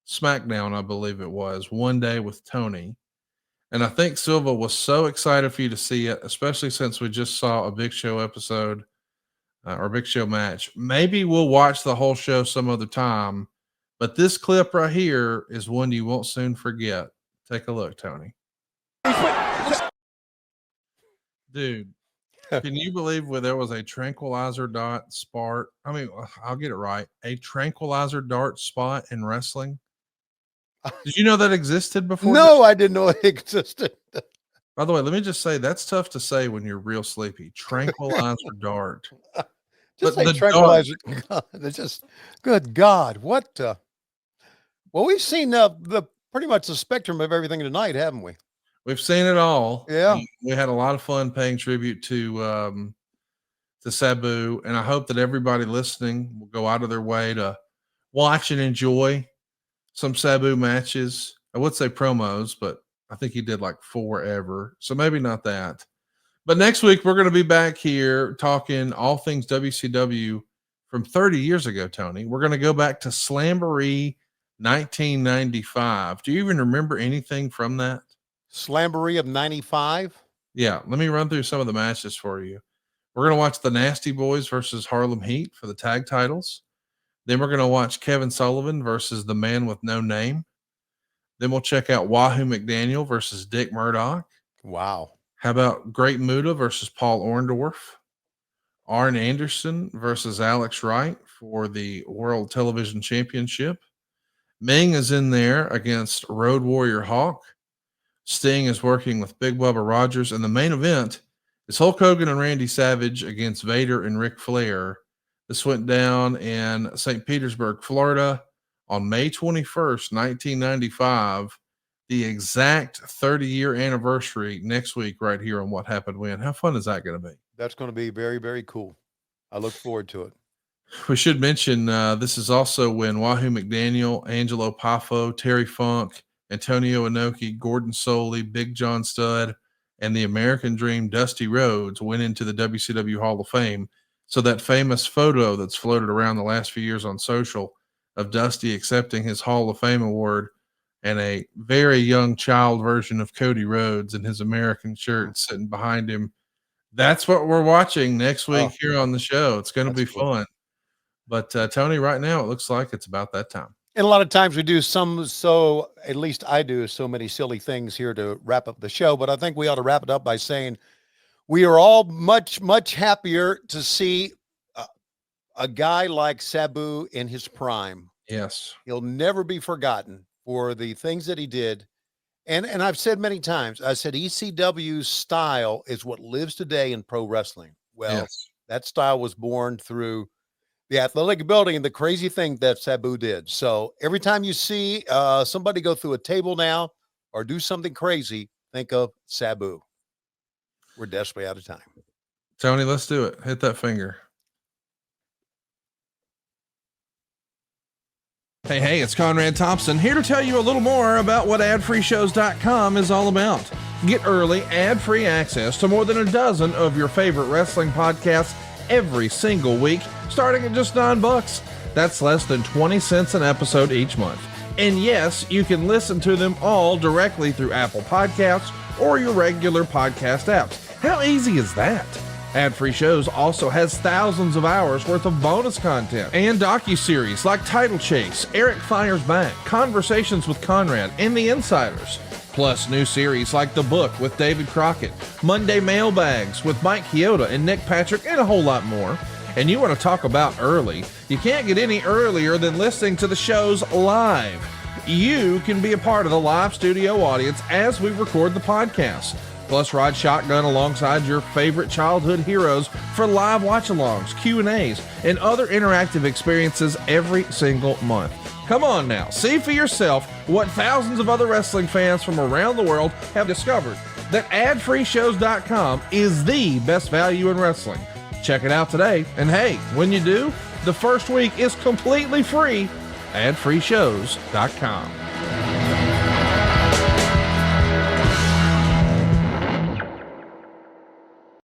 S1: SmackDown, I believe it was, One Day with Tony. And I think Silva was so excited for you to see it, especially since we just saw a Big Show episode or Big Show match. Maybe we'll watch the whole show some other time, but this clip right here is one you won't soon forget. Take a look, Tony. Dude, can you believe where there was a tranquilizer dart spot? I mean, I'll get it right. A tranquilizer dart spot in wrestling. Did you know that existed before?
S3: No, I didn't know it existed.
S1: By the way, let me just say that's tough to say when you're real sleepy. Tranquilizer dart.
S3: Just
S1: But
S3: say
S1: the
S3: tranquilizer. God, it's just good God. What? Well, we've seen the pretty much the spectrum of everything tonight, haven't we?
S1: We've seen it all.
S3: Yeah.
S1: We had a lot of fun paying tribute to Sabu, and I hope that everybody listening will go out of their way to watch and enjoy some Sabu matches. I would say promos, but I think he did like 4 ever, so maybe not that. But next week, we're going to be back here talking all things WCW from 30 years ago, Tony. We're going to go back to Slamboree 1995. Do you even remember anything from that?
S3: Slamboree of 95?
S1: Yeah, let me run through some of the matches for you. We're going to watch the Nasty Boys versus Harlem Heat for the tag titles. Then we're going to watch Kevin Sullivan versus the Man with No Name. Then we'll check out Wahoo McDaniel versus Dick Murdoch.
S3: Wow.
S1: How about Great Muta versus Paul Orndorff? Arn Anderson versus Alex Wright for the World Television Championship. Ming is in there against Road Warrior Hawk. Sting is working with Big Bubba Rogers. And the main event is Hulk Hogan and Randy Savage against Vader and Ric Flair. This went down in St. Petersburg, Florida on May 21st, 1995. The exact 30-year anniversary next week right here on What Happened When. How fun is that going to be?
S3: That's going to be very, very cool. I look forward to it.
S1: We should mention this is also when Wahoo McDaniel, Angelo Poffo, Terry Funk, Antonio Inoki, Gordon Soley, Big John Studd, and the American Dream Dusty Rhodes went into the WCW Hall of Fame. So that famous photo that's floated around the last few years on social of Dusty accepting his Hall of Fame award and a very young child version of Cody Rhodes in his American shirt sitting behind him. That's what we're watching next week here on the show. It's going to be fun. But Tony, right now, it looks like it's about that time.
S3: And a lot of times we do at least I do so many silly things here to wrap up the show, but I think we ought to wrap it up by saying we are all much, much happier to see a guy like Sabu in his prime.
S1: Yes.
S3: He'll never be forgotten for the things that he did. And I've said many times, I said ECW's style is what lives today in pro wrestling. Well, that style was born through the athletic ability and the crazy thing that Sabu did. So every time you see somebody go through a table now or do something crazy, think of Sabu. We're desperately out of time.
S1: Tony, let's do it. Hit that finger.
S8: Hey, it's Conrad Thompson here to tell you a little more about what adfreeshows.com is all about. Get early, ad-free access to more than a dozen of your favorite wrestling podcasts every single week, starting at just $9. That's less than 20 cents an episode each month. And yes, you can listen to them all directly through Apple Podcasts or your regular podcast apps. How easy is that? Ad-free shows also has thousands of hours worth of bonus content and docuseries like Title Chase, Eric Fires Back, Conversations with Conrad, and The Insiders. Plus new series like The Book with David Crockett, Monday Mailbags with Mike Chioda and Nick Patrick, and a whole lot more. And you want to talk about early? You can't get any earlier than listening to the shows live. You can be a part of the live studio audience as we record the podcast. Plus, ride shotgun alongside your favorite childhood heroes for live watch-alongs, Q&As, and other interactive experiences every single month. Come on now, see for yourself what thousands of other wrestling fans from around the world have discovered, that adfreeshows.com is the best value in wrestling. Check it out today, and hey, when you do, the first week is completely free. adfreeshows.com.